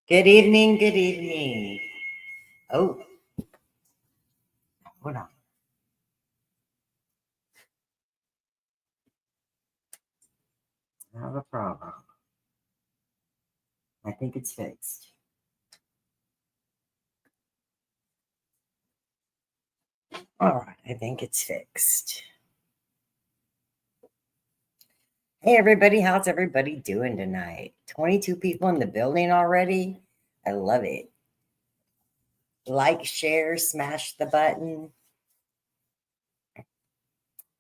Good evening, good evening. Oh, hold on. I have a problem. I think it's fixed. All right, I think it's fixed. Hey, everybody, how's everybody doing tonight? 22 people in the building already. I love it. Like, share, smash the button.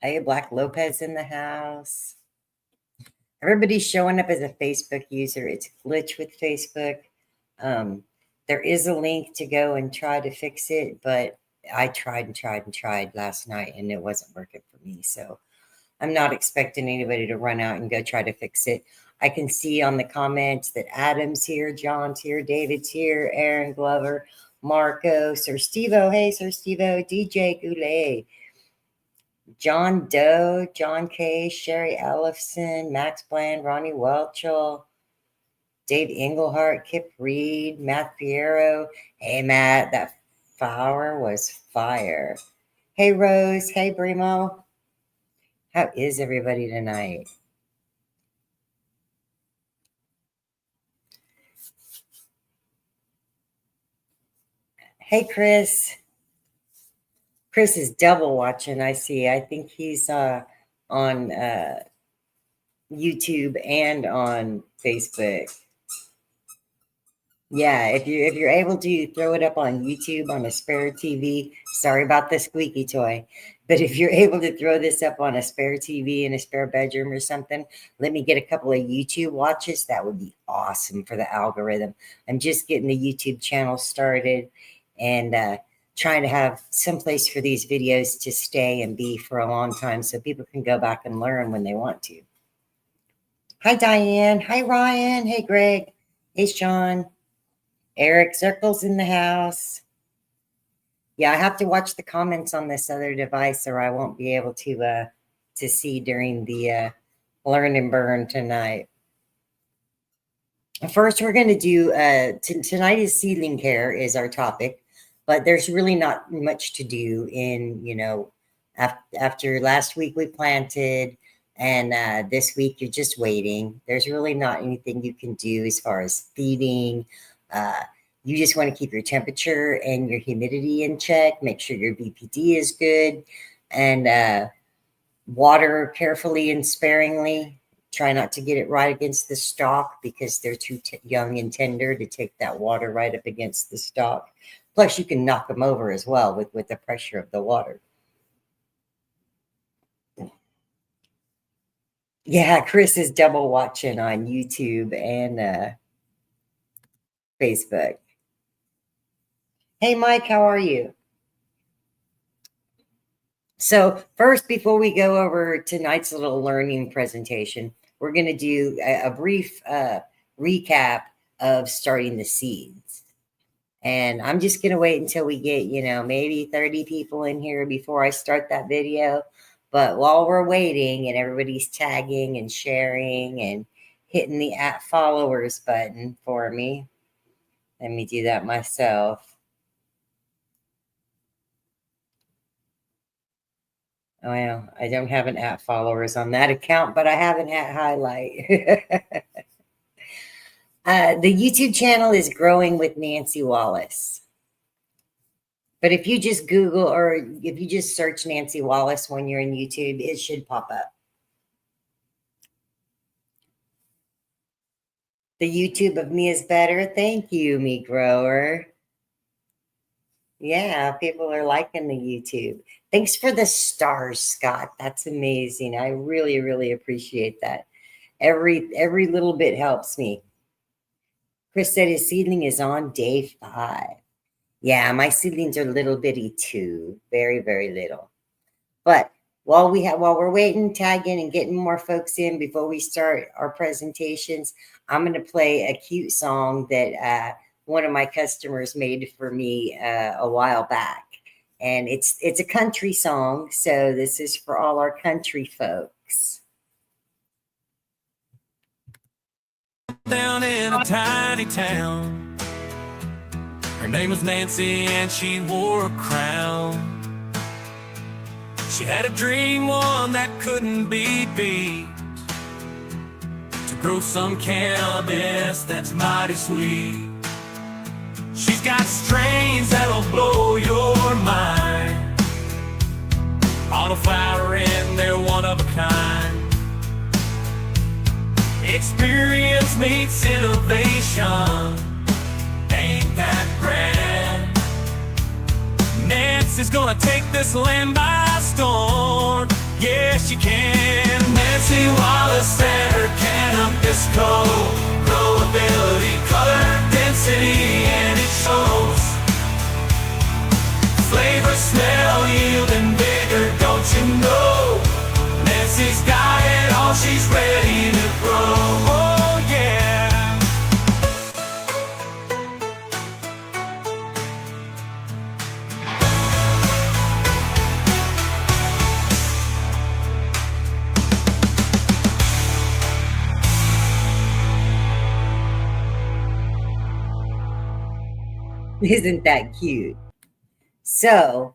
Hey, Black Lopez in the house. Everybody's showing up as a Facebook user. It's a glitch with Facebook. There is a link to go and try to fix it, but I tried and tried and tried last night and it wasn't working for me. So I'm not expecting anybody to run out and go try to fix it. I can see on the comments that Adam's here, John's here, David's here, Aaron Glover, Marco, Sir Stevo. Hey, Sir Stevo, DJ Goulet, John Doe, John K, Sherry Ellison, Max Bland, Ronnie Welchel, Dave Englehart, Kip Reed, Matt Piero. Hey, Matt, that flower was fire. Hey, Rose. Hey, Brimo. How is everybody tonight? Hey, Chris. Chris is double watching, I see. I think he's on YouTube and on Facebook. Yeah, if you're able to throw it up on YouTube on a spare TV, sorry about the squeaky toy, but if you're able to throw this up on a spare TV in a spare bedroom or something, let me get a couple of YouTube watches. That would be awesome for the algorithm. I'm just getting the YouTube channel started and trying to have some place for these videos to stay and be for a long time so people can go back and learn when they want to. Hi, Diane. Hi, Ryan. Hey, Greg. Hey, Sean. Eric Circle's in the house. Yeah, I have to watch the comments on this other device or I won't be able to see during the learn and burn tonight. First, we're going to do tonight is seedling care is our topic, but there's really not much to do in, after last week we planted and this week you're just waiting. There's really not anything you can do as far as feeding. You just want to keep your temperature and your humidity in check. Make sure your BPD is good and water carefully and sparingly. Try not to get it right against the stalk because they're too young and tender to take that water right up against the stalk. Plus, you can knock them over as well with the pressure of the water. Yeah, Chris is double watching on YouTube and Facebook. Hey, Mike, how are you? So first, before we go over tonight's little learning presentation, we're going to do a brief recap of starting the seeds. And I'm just going to wait until we get, maybe 30 people in here before I start that video. But while we're waiting and everybody's tagging and sharing and hitting the @followers button for me, let me do that myself. Well, I don't have an @followers on that account, but I have an @highlight. The YouTube channel is growing with Nancy Wallace. But if you just Google or if you just search Nancy Wallace when you're in YouTube, it should pop up. The YouTube of me is better. Thank you, me grower. Yeah, people are liking the YouTube. Thanks for the stars, Scott. That's amazing. I really, really appreciate that. Every little bit helps me. Chris said his seedling is on day 5. Yeah, my seedlings are little bitty too. Very, very little. But while we're waiting, tagging, and getting more folks in before we start our presentations, I'm going to play a cute song that one of my customers made for me a while back. And it's a country song, so this is for all our country folks. Down in a tiny town, Her name was Nancy and she wore a crown. She had a dream, one that couldn't be beat, to grow some cannabis that's mighty sweet. She's got strains that'll blow your mind. Auto flowering, they're one of a kind. Experience meets innovation. Ain't that grand? Nancy's gonna take this land by storm. Yes, she can. Nancy Wallace and her cannabis code. Growability, color, density, and it shows. Flavor, smell, yield, and vigor, don't you know? Nancy's got it all, she's ready to grow. Oh yeah. Isn't that cute? So,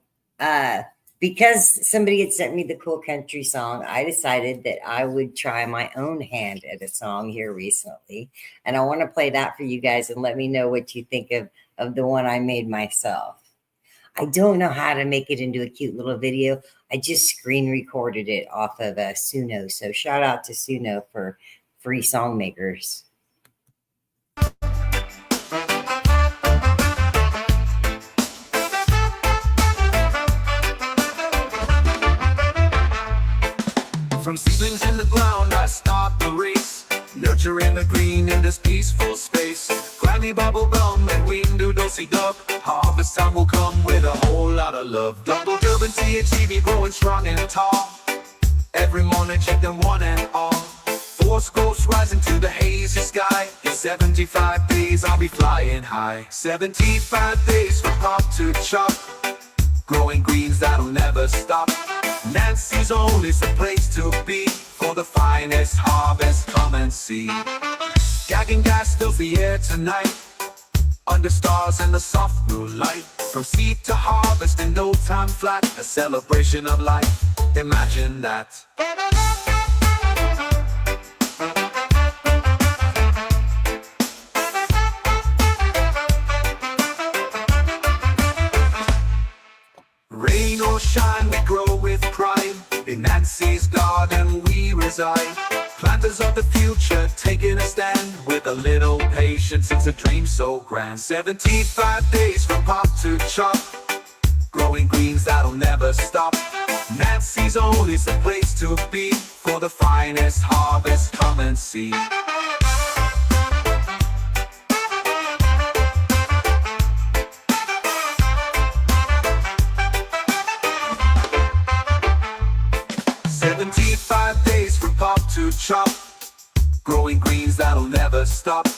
because somebody had sent me the cool country song, I decided that I would try my own hand at a song here recently. And I want to play that for you guys and let me know what you think of the one I made myself. I don't know how to make it into a cute little video. I just screen recorded it off of Suno. So shout out to Suno for free song makers. From seedlings in the ground, I start the race, nurturing the green in this peaceful space. Granny bubble gum and we do dosey dub. Harvest time will come with a whole lot of love. Double dub and THC growing strong and tall. Every morning check them one and all. Force ghosts rising to the hazy sky. In 75 days I'll be flying high. 75 days from pop to chop. Growing greens that'll never stop. Nancy's Own is the place to be. For the finest harvest, come and see. Gagging gas fills the air tonight, under stars and the soft moonlight. From seed to harvest in no time flat, a celebration of life, imagine that. Rain or shine, we grow with pride. In Nancy's garden we reside. Planters of the future, taking a stand. With a little patience, it's a dream so grand. 75 days from pop to chop. Growing greens that'll never stop. Nancy's Own is the place to be. For the finest harvest, come and see. To chop, growing greens that'll never stop.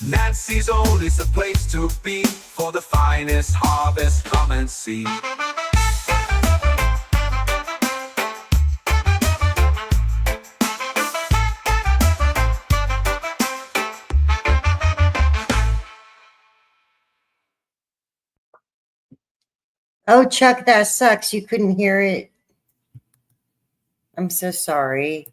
Nancy's Own is the place to be. For the finest harvest, come and see. Oh, Chuck, that sucks. You couldn't hear it. I'm so sorry.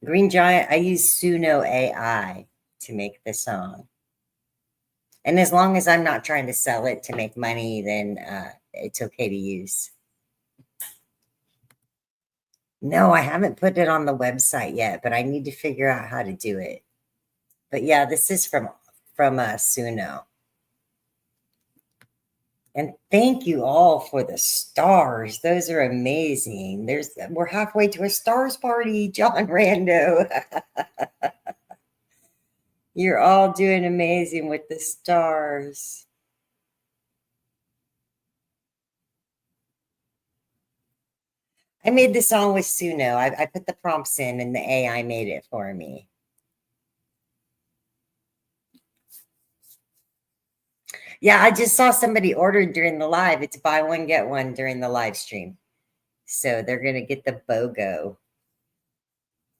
Green Giant, I use Suno AI to make the song. And as long as I'm not trying to sell it to make money, then it's okay to use. No, I haven't put it on the website yet, but I need to figure out how to do it. But yeah, this is from Suno. And thank you all for the stars. Those are amazing. We're halfway to a stars party, John Rando. You're all doing amazing with the stars. I made the song with Suno. I put the prompts in and the AI made it for me. Yeah, I just saw somebody ordered during the live. It's buy one, get one during the live stream. So they're going to get the BOGO.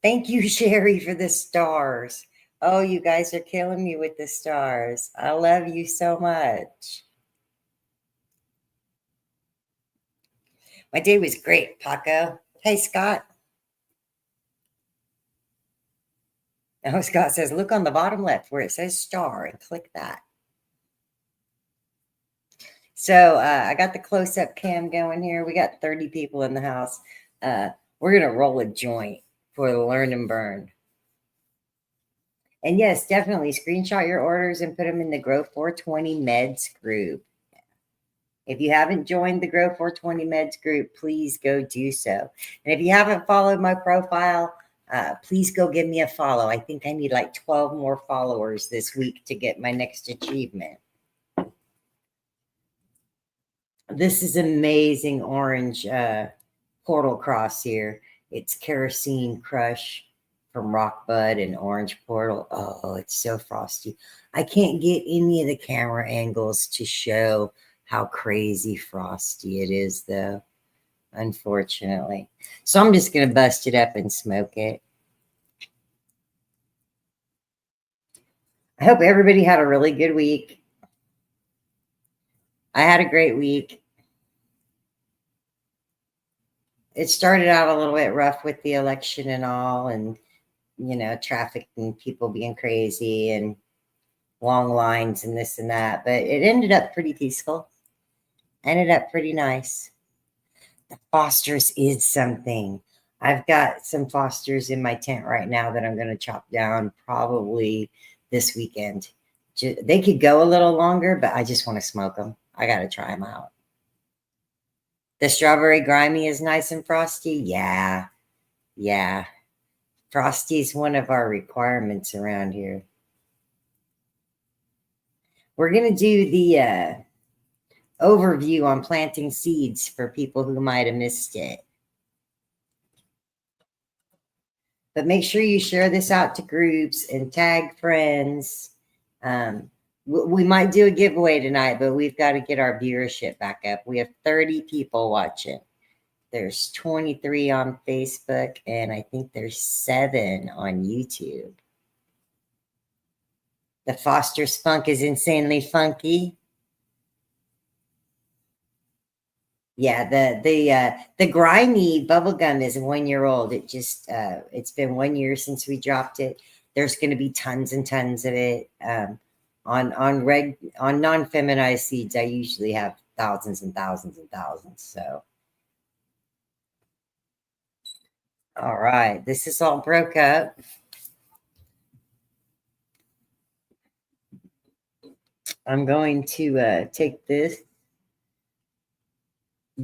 Thank you, Sherry, for the stars. Oh, you guys are killing me with the stars. I love you so much. My day was great, Paco. Hey, Scott. Oh, Scott says, look on the bottom left where it says star and click that. So I got the close-up cam going here. We got 30 people in the house. We're going to roll a joint for the Learn and Burn. And yes, definitely screenshot your orders and put them in the Grow 420 Meds group. If you haven't joined the Grow 420 Meds group, please go do so. And if you haven't followed my profile, please go give me a follow. I think I need like 12 more followers this week to get my next achievement. This is amazing orange portal cross here. It's Kerosene Crush from Rockbud and Orange Portal. Oh, it's so frosty. I can't get any of the camera angles to show how crazy frosty it is, though, unfortunately. So I'm just going to bust it up and smoke it. I hope everybody had a really good week. I had a great week. It started out a little bit rough with the election and all, and, you know, traffic and people being crazy and long lines and this and that. But it ended up pretty peaceful. Ended up pretty nice. The Fosters is something. I've got some Fosters in my tent right now that I'm going to chop down probably this weekend. They could go a little longer, but I just want to smoke them. I got to try them out. The Strawberry Grimy is nice and frosty. Yeah. Yeah. Frosty's one of our requirements around here. We're going to do the overview on planting seeds for people who might have missed it. But make sure you share this out to groups and tag friends. We might do a giveaway tonight, but we've got to get our viewership back up. We have 30 people watching. There's 23 on Facebook, and I think there's 7 on YouTube. The Foster Spunk is insanely funky. Yeah, the grimy bubblegum is 1 year old. It just it's been 1 year since we dropped it. There's going to be tons and tons of it. On non-feminized seeds, I usually have thousands and thousands and thousands. So, all right, this is all broke up. I'm going to take this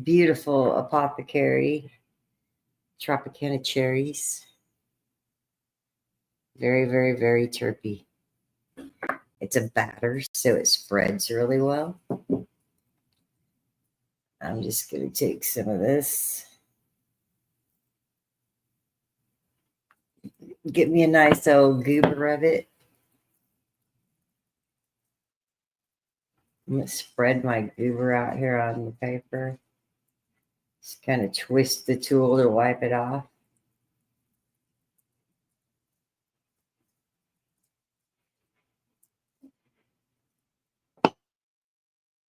beautiful Apothecary Tropicana cherries. Very, very, very terpy. It's a batter, so it spreads really well. I'm just going to take some of this. Get me a nice old goober of it. I'm going to spread my goober out here on the paper. Just kind of twist the tool to wipe it off.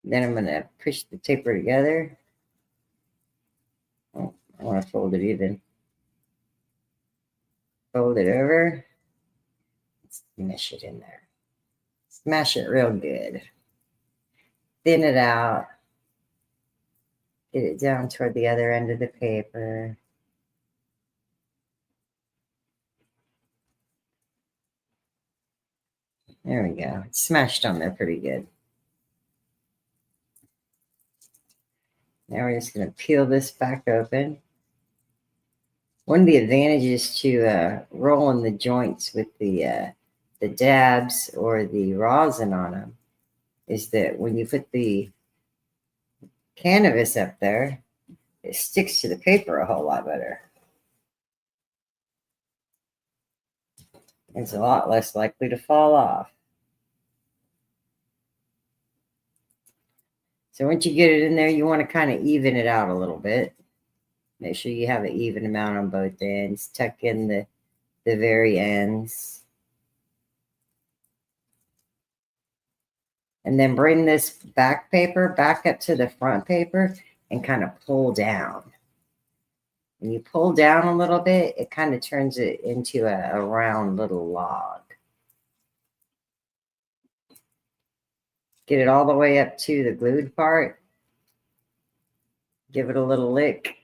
Then I'm going to push the paper together. Oh, I want to fold it even. Fold it over. Smash it in there. Smash it real good. Thin it out. Get it down toward the other end of the paper. There we go. It's smashed on there pretty good. Now we're just going to peel this back open. One of the advantages to rolling the joints with the dabs or the rosin on them is that when you put the cannabis up there, it sticks to the paper a whole lot better. It's a lot less likely to fall off. So once you get it in there, you want to kind of even it out a little bit. Make sure you have an even amount on both ends. Tuck in the very ends. And then bring this back paper back up to the front paper and kind of pull down. When you pull down a little bit, it kind of turns it into a round little log. Get it all the way up to the glued part. Give it a little lick.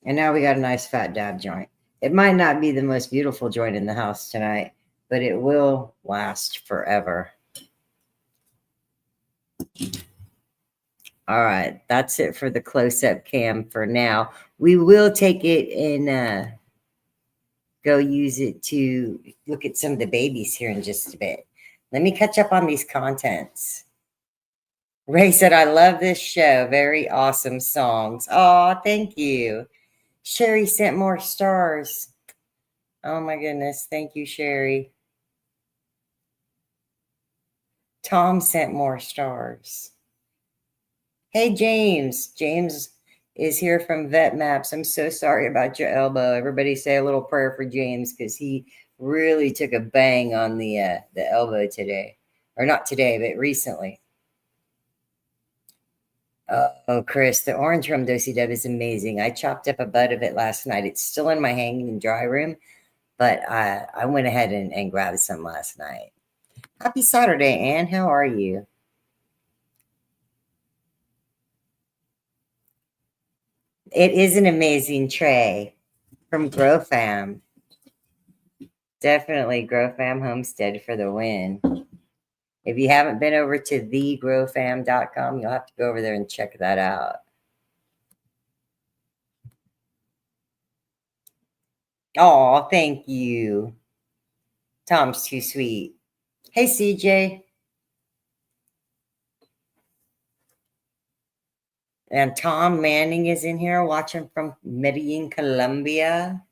And now we got a nice fat dab joint. It might not be the most beautiful joint in the house tonight, but it will last forever. All right, that's it for the close-up cam for now. We will take it and go use it to look at some of the babies here in just a bit. Let me catch up on these contents. Ray said, I love this show. Very awesome songs. Oh, thank you. Sherry sent more stars. Oh my goodness. Thank you, Sherry. Tom sent more stars. Hey, James. James is here from Vet Maps. I'm so sorry about your elbow. Everybody say a little prayer for James because he really took a bang on the elbow today. Or not today, but recently. Oh, Chris, the orange rum Dosey Dub is amazing. I chopped up a bud of it last night. It's still in my hanging dry room, but I went ahead and grabbed some last night. Happy Saturday, Ann. How are you? It is an amazing tray from Grow Fam. Definitely Grow Fam Homestead for the win. If you haven't been over to thegrowfam.com, you'll have to go over there and check that out. Oh, thank you. Tom's too sweet. Hey, CJ. And Tom Manning is in here watching from Medellin, Colombia.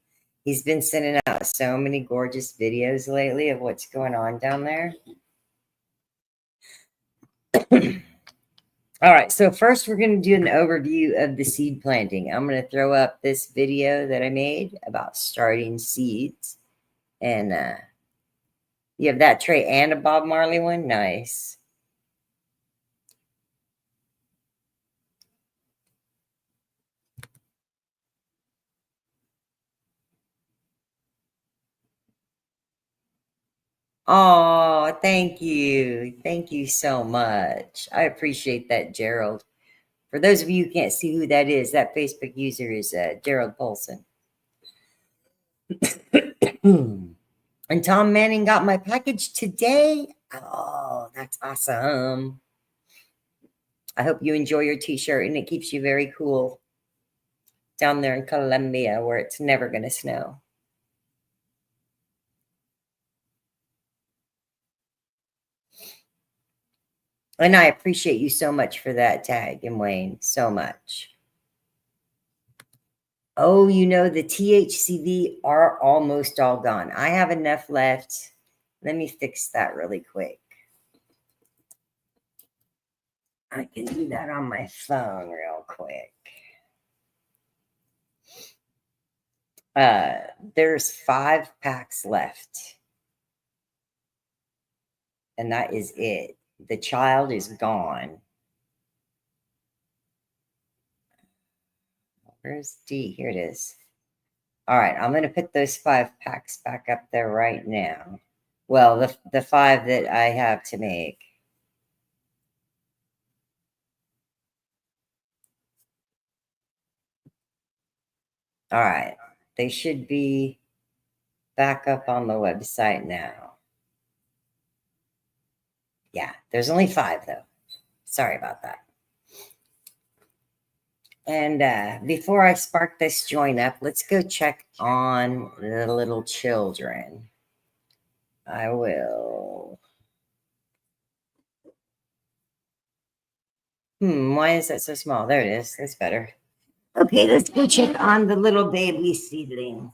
He's been sending out so many gorgeous videos lately of what's going on down there. All right, so first we're going to do an overview of the seed planting. I'm going to throw up this video that I made about starting seeds. And you have that tray and a Bob Marley one? Nice. Oh, thank you. Thank you so much. I appreciate that, Gerald. For those of you who can't see who that is, that Facebook user is Gerald Polson. And Tom Manning got my package today. Oh, that's awesome. I hope you enjoy your t-shirt and it keeps you very cool down there in Colombia where it's never going to snow. And I appreciate you so much for that tag, and Wayne, so much. Oh, you know, the THCV are almost all gone. I have enough left. Let me fix that really quick. I can do that on my phone real quick. There's 5 packs left. And that is it. The child is gone. Where's D? Here it is. All right, I'm going to put those 5 packs back up there right now. Well, the 5 that I have to make. All right, they should be back up on the website now. Yeah, there's only 5 though. Sorry about that. And before I spark this joint up, let's go check on the little children. I will. Why is that so small? There it is. That's better. Okay, let's go check on the little baby seedling.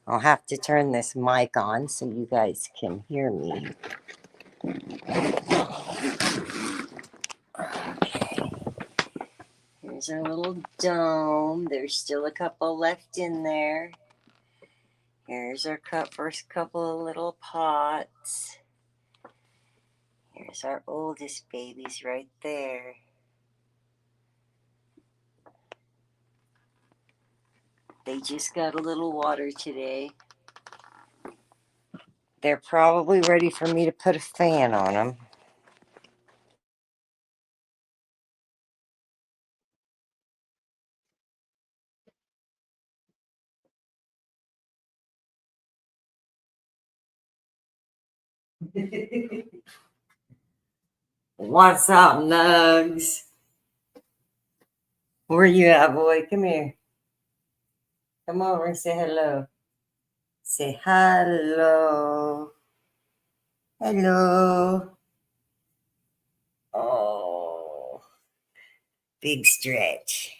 I'll have to turn this mic on so you guys can hear me. There's our little dome. There's still a couple left in there. Here's our first couple of little pots. Here's our oldest babies right there. They just got a little water today. They're probably ready for me to put a fan on them. What's up, Nugs? Where you at, boy? Come here. Come over and say hello. Say hello. Hello. Oh, big stretch.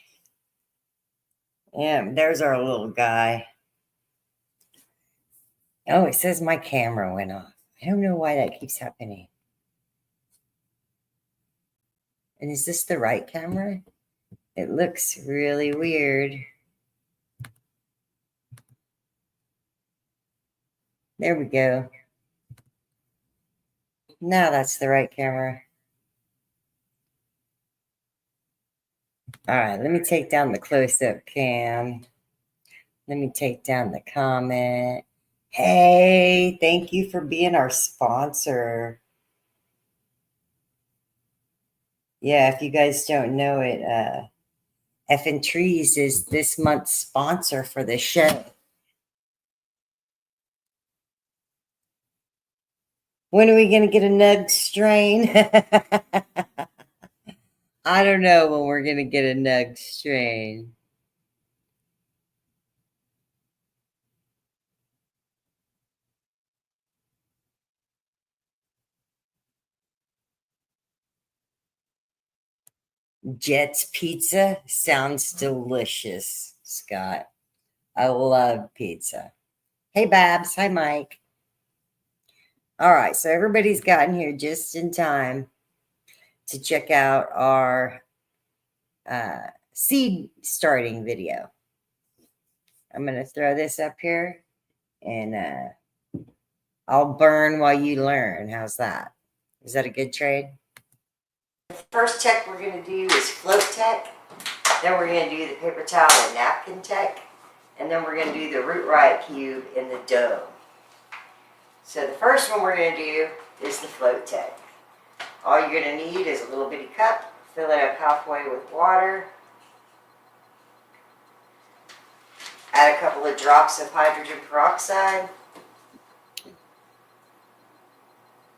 Yeah, there's our little guy. Oh, it says my camera went off. I don't know why that keeps happening. And is this the right camera? It looks really weird. There we go. Now that's the right camera. All right, let me take down the close-up cam. Let me take down the comment. Hey, thank you for being our sponsor. Yeah, if you guys don't know it, Effin' Trees is this month's sponsor for the show. When are we going to get a nug strain? I don't know when we're going to get a nug strain. Jet's Pizza sounds delicious, Scott. I love pizza. Hey, Babs. Hi, Mike. All right, so everybody's gotten here just in time to check out our seed starting video. I'm going to throw this up here, and I'll burn while you learn. How's that? Is that a good trade? The first tech we're going to do is float tech. Then we're going to do the paper towel and napkin tech. And then we're going to do the root riot cube in the dome. So the first one we're going to do is the float tech. All you're going to need is a little bitty cup. Fill it up halfway with water. Add a couple of drops of hydrogen peroxide.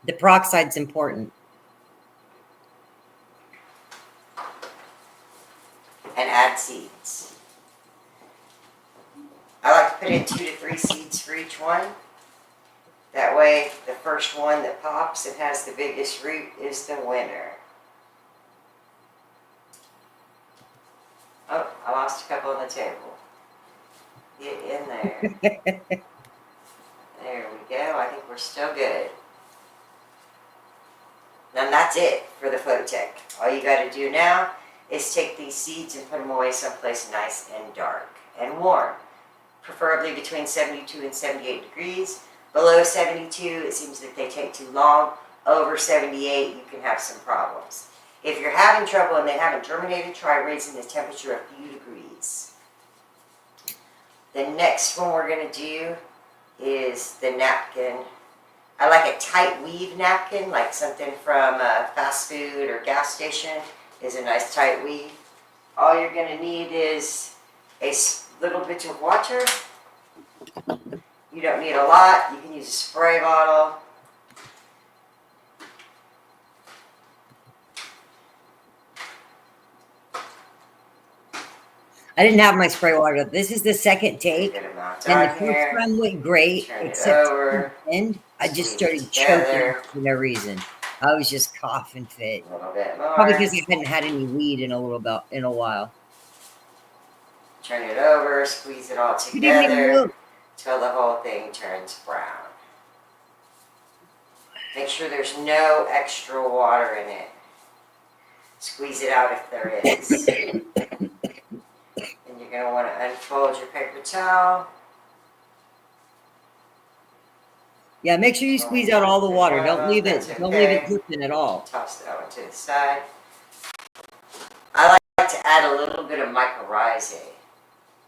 The peroxide's important. And add seeds. I like to put in 2 to 3 seeds for each one. That way, the first one that pops and has the biggest root is the winner. Oh, I lost a couple on the table. Get in there. There we go. I think we're still good. Now that's it for the float tech. All you got to do now is take these seeds and put them away someplace nice and dark and warm. Preferably between 72 and 78 degrees. Below 72, it seems that they take too long. Over 78, you can have some problems. If you're having trouble and they haven't germinated, try raising the temperature a few degrees. The next one we're going to do is the napkin. I like a tight weave napkin, like something from fast food or gas station is a nice tight weave. All you're going to need is a little bit of water. You don't need a lot. You can use a spray bottle. I didn't have my spray water. This is the second take, and the first one went great, except for the end. I just started choking for no reason. I was just coughing fit. A little bit more. Probably because I hadn't had any weed in a while. Turn it over, squeeze it all together till the whole thing turns brown. Make sure there's no extra water in it. Squeeze it out if there is. going to want to unfold your paper towel. Yeah, make sure you squeeze out all the water. Don't leave it. That's Don't leave it okay. dripping at all. Toss that one to the side. I like to add a little bit of mycorrhizae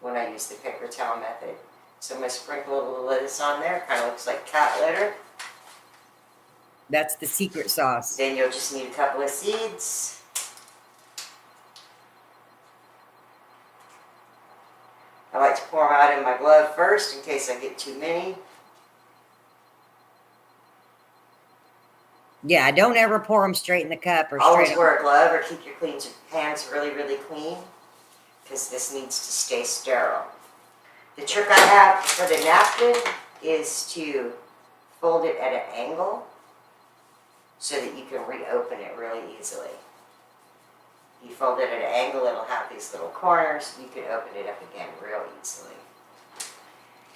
when I use the paper towel method. So I'm going to sprinkle a little lettuce on there. Kind of looks like cat litter. That's the secret sauce. Then you'll just need a couple of seeds. I like to pour them out in my glove first in case I get too many. Yeah, don't ever pour them straight in the cup or Always straight. wear a glove or keep your hands really, really clean because this needs to stay sterile. The trick I have for the napkin is to fold it at an angle so that you can reopen it really easily. You fold it at an angle, it'll have these little corners. You can open it up again real easily.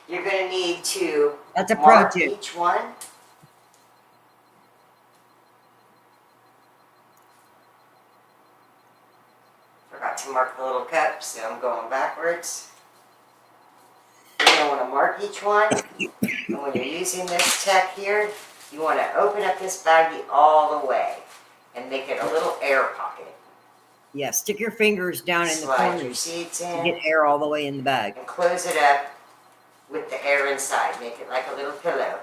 You're going to need to That's a pro mark tip. each one. Forgot to mark the little cup, so I'm going backwards. You're going to want to mark each one. And when you're using this tech here, you want to open up this baggie all the way and make it a little air pocket. Yeah, stick your fingers down in the Slide your corners seeds to in get air all the way in the bag. and close it up with the air inside. Make it like a little pillow.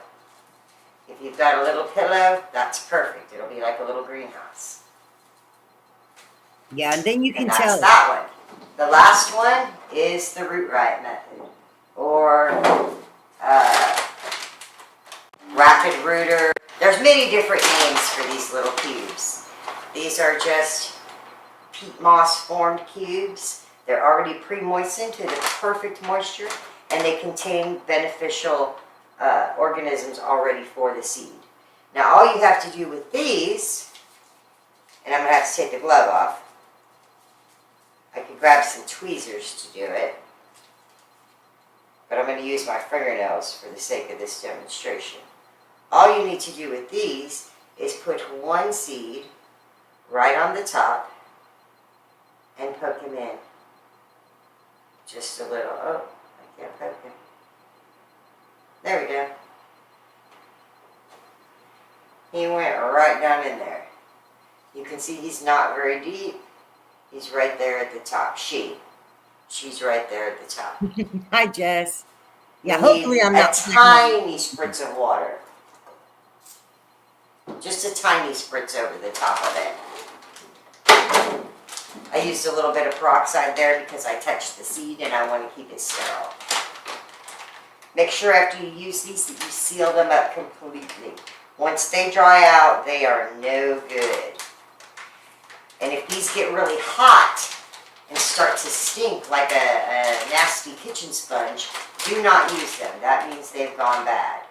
If you've got a little pillow, that's perfect. It'll be like a little greenhouse. Yeah, and then you can And that's tell. that one. The last one is the root riot method, or rapid rooter. There's many different names for these little cubes. These are just peat moss formed cubes. They're already pre-moistened to the perfect moisture, and they contain beneficial organisms already for the seed. Now all you have to do with these, and I'm going to have to take the glove off. I could grab some tweezers to do it, but I'm going to use my fingernails for the sake of this demonstration. All you need to do with these is put one seed right on the top and poke him in. Just a little. Oh, I can't poke him. There we go. He went right down in there. You can see he's not very deep. He's right there at the top. She's right there at the top. Hi, Jess. Yeah, You hopefully need I'm not. a tiny spritz of water. Just a tiny spritz over the top of it. I used a little bit of peroxide there because I touched the seed and I want to keep it sterile. Make sure after you use these that you seal them up completely. Once they dry out, they are no good. And if these get really hot and start to stink like a nasty kitchen sponge, do not use them. That means they've gone bad.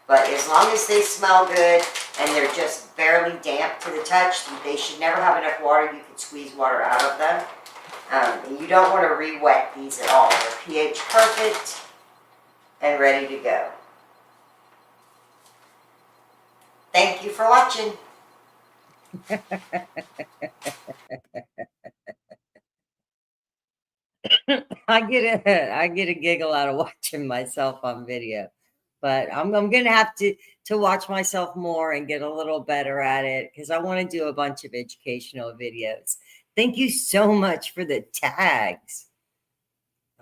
But as long as they smell good and they're just barely damp to the touch, they should never have enough water. You can squeeze water out of them. And you don't want to re-wet these at all. They're pH perfect and ready to go. Thank you for watching. I get a giggle out of watching myself on video, but I'm gonna have to watch myself more and get a little better at it because I want to do a bunch of educational videos. Thank you so much for the tags.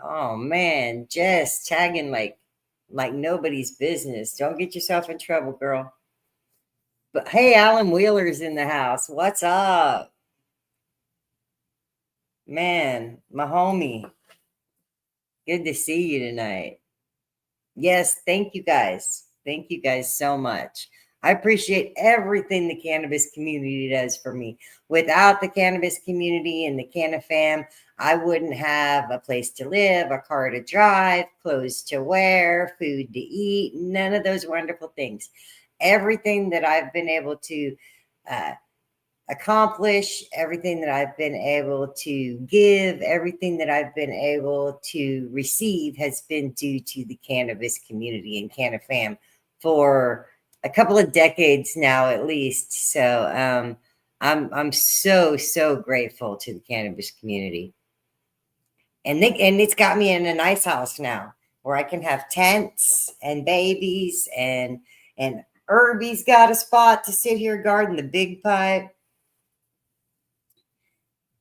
Oh man, Jess tagging like nobody's business. Don't get yourself in trouble, girl. But hey, Alan Wheeler's in the house. What's up? Man, my homie. Good to see you tonight. Yes, thank you guys. Thank you guys so much. I appreciate everything the cannabis community does for me. Without the cannabis community and the Canna fam, I wouldn't have a place to live, a car to drive, clothes to wear, food to eat, none of those wonderful things. Everything that I've been able to accomplish, everything that I've been able to give, everything that I've been able to receive has been due to the cannabis community and Canna fam for a couple of decades now, at least. So I'm so grateful to the cannabis community. And it's got me in a nice house now where I can have tents and babies and Irby's got a spot to sit here guarding the big pipe.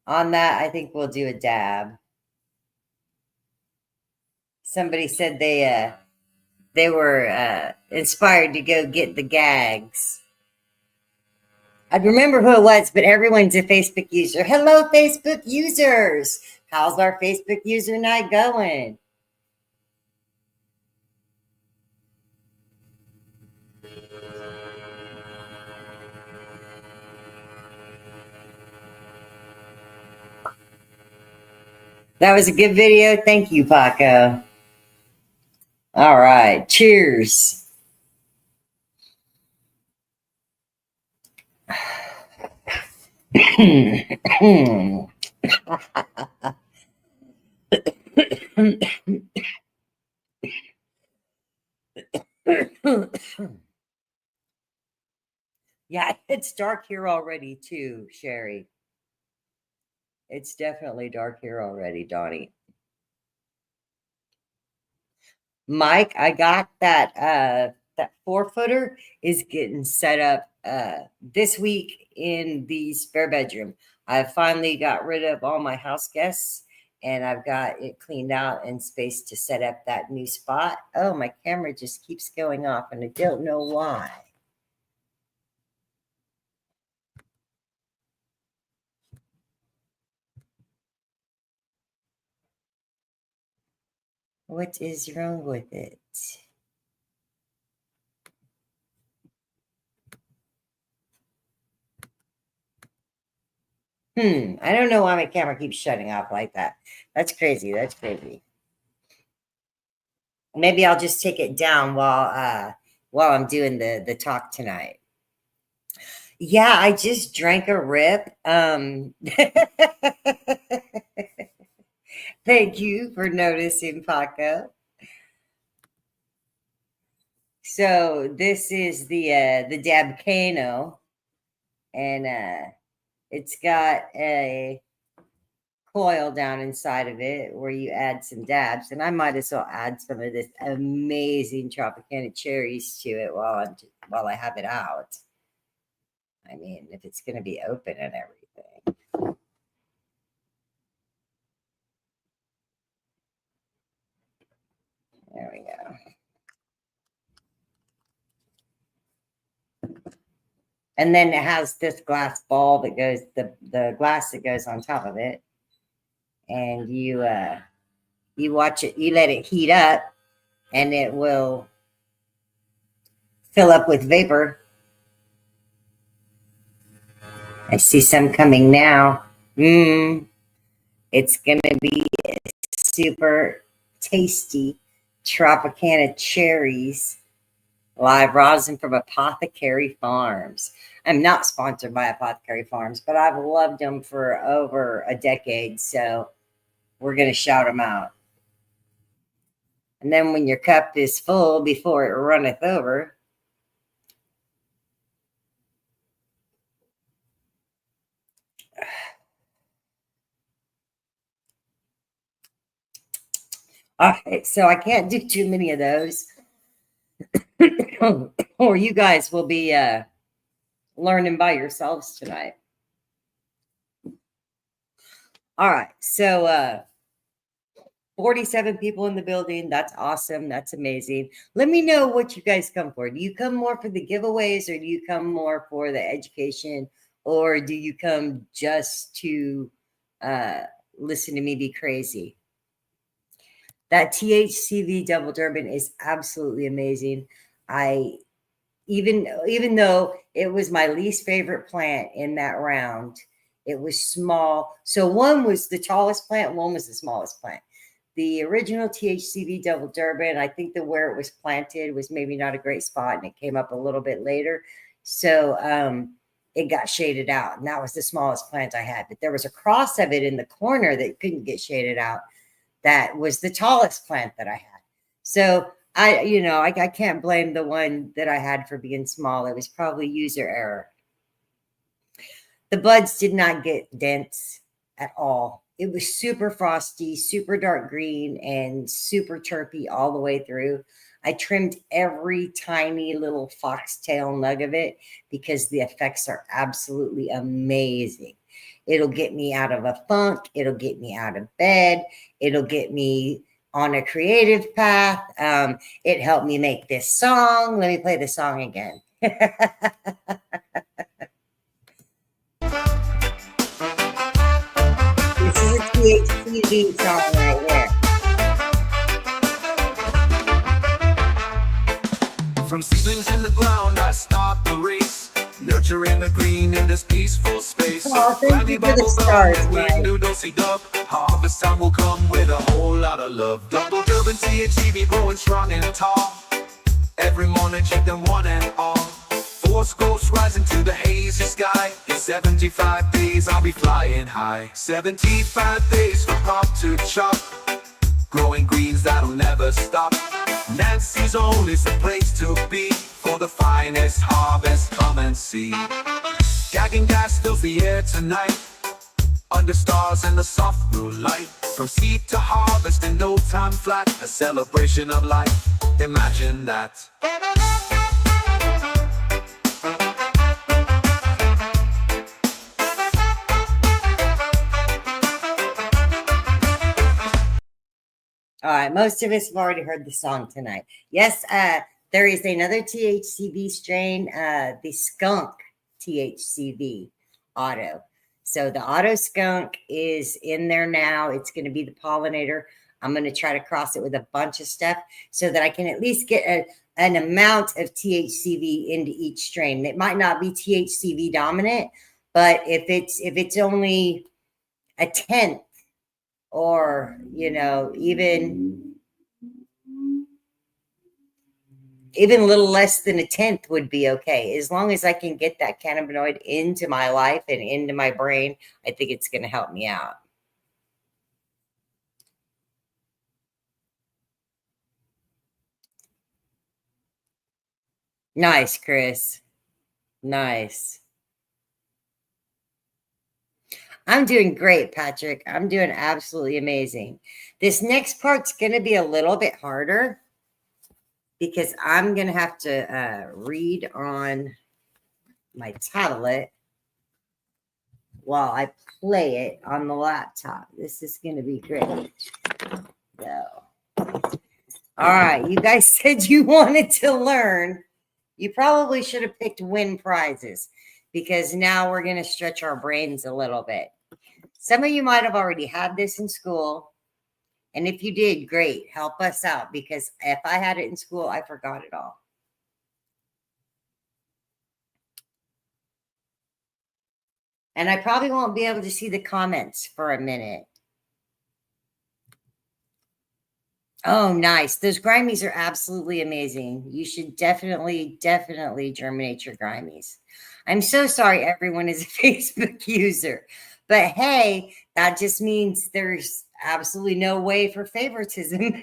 On that, I think we'll do a dab. Somebody said they were inspired to go get the gags. I remember who it was, but everyone's a Facebook user. Hello, Facebook users. How's our Facebook user night going? That was a good video. Thank you, Paco. All right. Cheers. Yeah, it's dark here already too, Sherry. It's definitely dark here already, Donnie. Mike, I got that 4-footer is getting set up this week in the spare bedroom. I finally got rid of all my house guests and I've got it cleaned out and space to set up that new spot. Oh, my camera just keeps going off and I don't know why. What is wrong with it? I don't know why my camera keeps shutting off like that. That's crazy. That's crazy. Maybe I'll just take it down while I'm doing the talk tonight. Yeah, I just drank a rip. Thank you for noticing, Paco. So this is the Dabcano, and it's got a coil down inside of it where you add some dabs, and I might as well add some of this amazing Tropicana cherries to it while I have it out. I mean, if it's going to be open and everything. There we go. And then it has this glass ball that goes, the glass that goes on top of it. And you watch it, you let it heat up and it will fill up with vapor. I see some coming now. It's going to be super tasty Tropicana cherries, live rosin from Apothecary Farms. I'm not sponsored by Apothecary Farms, but I've loved them for over a decade, so we're going to shout them out. And then when your cup is full before it runneth over, all right, so I can't do too many of those, or you guys will be learning by yourselves tonight. All right, so 47 people in the building. That's awesome. That's amazing. Let me know what you guys come for. Do you come more for the giveaways, or do you come more for the education, or do you come just to listen to me be crazy? That THCV double Durban is absolutely amazing. Even though it was my least favorite plant in that round, it was small. So one was the tallest plant, one was the smallest plant. The original THCV double Durban, I think that where it was planted was maybe not a great spot, and it came up a little bit later. So it got shaded out, and that was the smallest plant I had. But there was a cross of it in the corner that couldn't get shaded out. That was the tallest plant that I had. So I can't blame the one that I had for being small. It was probably user error. The buds did not get dense at all. it was super frosty, super dark green, and super chirpy all the way through. I trimmed every tiny little foxtail nug of it because the effects are absolutely amazing. It'll get me out of a funk. It'll get me out of bed. It'll get me on a creative path. It helped me make this song. Let me play the song again. This is a THCV song right here. From seedlings in the ground, I start the race, nurturing the green in this peaceful space. Oh, thank you for the stars, Mike. Harvest time will come with a whole lot of love. Double dub and THCV growing strong and tall. Every morning check them one and all. Force ghosts rising to the hazy sky. In 75 days I'll be flying high. 75 days for crop to chop. Growing greens that'll never stop. Nancy's Own is the place to be. For the finest harvest, come and see. Gagging gas fills the air tonight. Under stars and the soft blue light. From seed to harvest in no time flat. A celebration of life, imagine that. All right, most of us have already heard the song tonight. Yes, there is another THCV strain, the skunk THCV auto. So the auto skunk is in there now. It's going to be the pollinator. I'm going to try to cross it with a bunch of stuff so that I can at least get an amount of THCV into each strain. It might not be THCV dominant, but if it's only a tenth, or even a little less than a tenth would be okay. As long as I can get that cannabinoid into my life and into my brain, I think it's going to help me out. Nice, Chris. Nice. I'm doing great, Patrick. I'm doing absolutely amazing. This next part's going to be a little bit harder because I'm going to have to read on my tablet while I play it on the laptop. This is going to be great. So, all right. You guys said you wanted to learn. You probably should have picked win prizes because now we're going to stretch our brains a little bit. Some of you might have already had this in school. And if you did, great. Help us out because if I had it in school, I forgot it all. And I probably won't be able to see the comments for a minute. Oh, nice. Those grimies are absolutely amazing. You should definitely germinate your grimies. I'm so sorry everyone is a Facebook user. But hey, that just means there's absolutely no way for favoritism.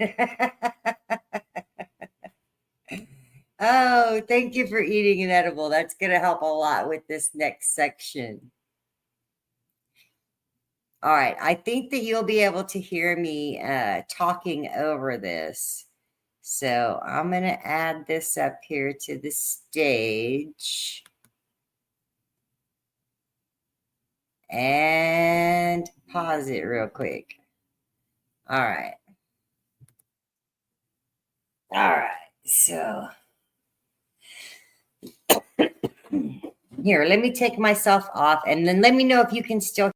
Oh, thank you for eating an edible. That's going to help a lot with this next section. All right. I think that you'll be able to hear me talking over this. So I'm going to add this up here to the stage. And pause it real quick. All right. All right. So here, let me take myself off and then let me know if you can still.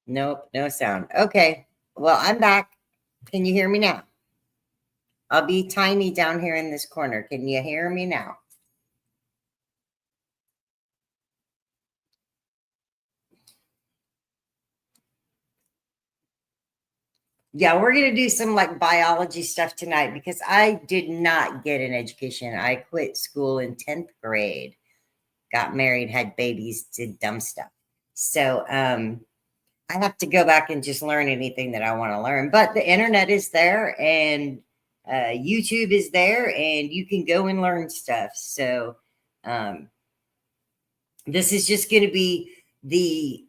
Nope, no sound. Okay. Well, I'm back. Can you hear me now? I'll be tiny down here in this corner. Can you hear me now? Yeah, we're going to do some like biology stuff tonight because I did not get an education. I quit school in 10th grade, got married, had babies, did dumb stuff. So I have to go back and just learn anything that I want to learn. But the internet is there and YouTube is there and you can go and learn stuff. So this is just going to be the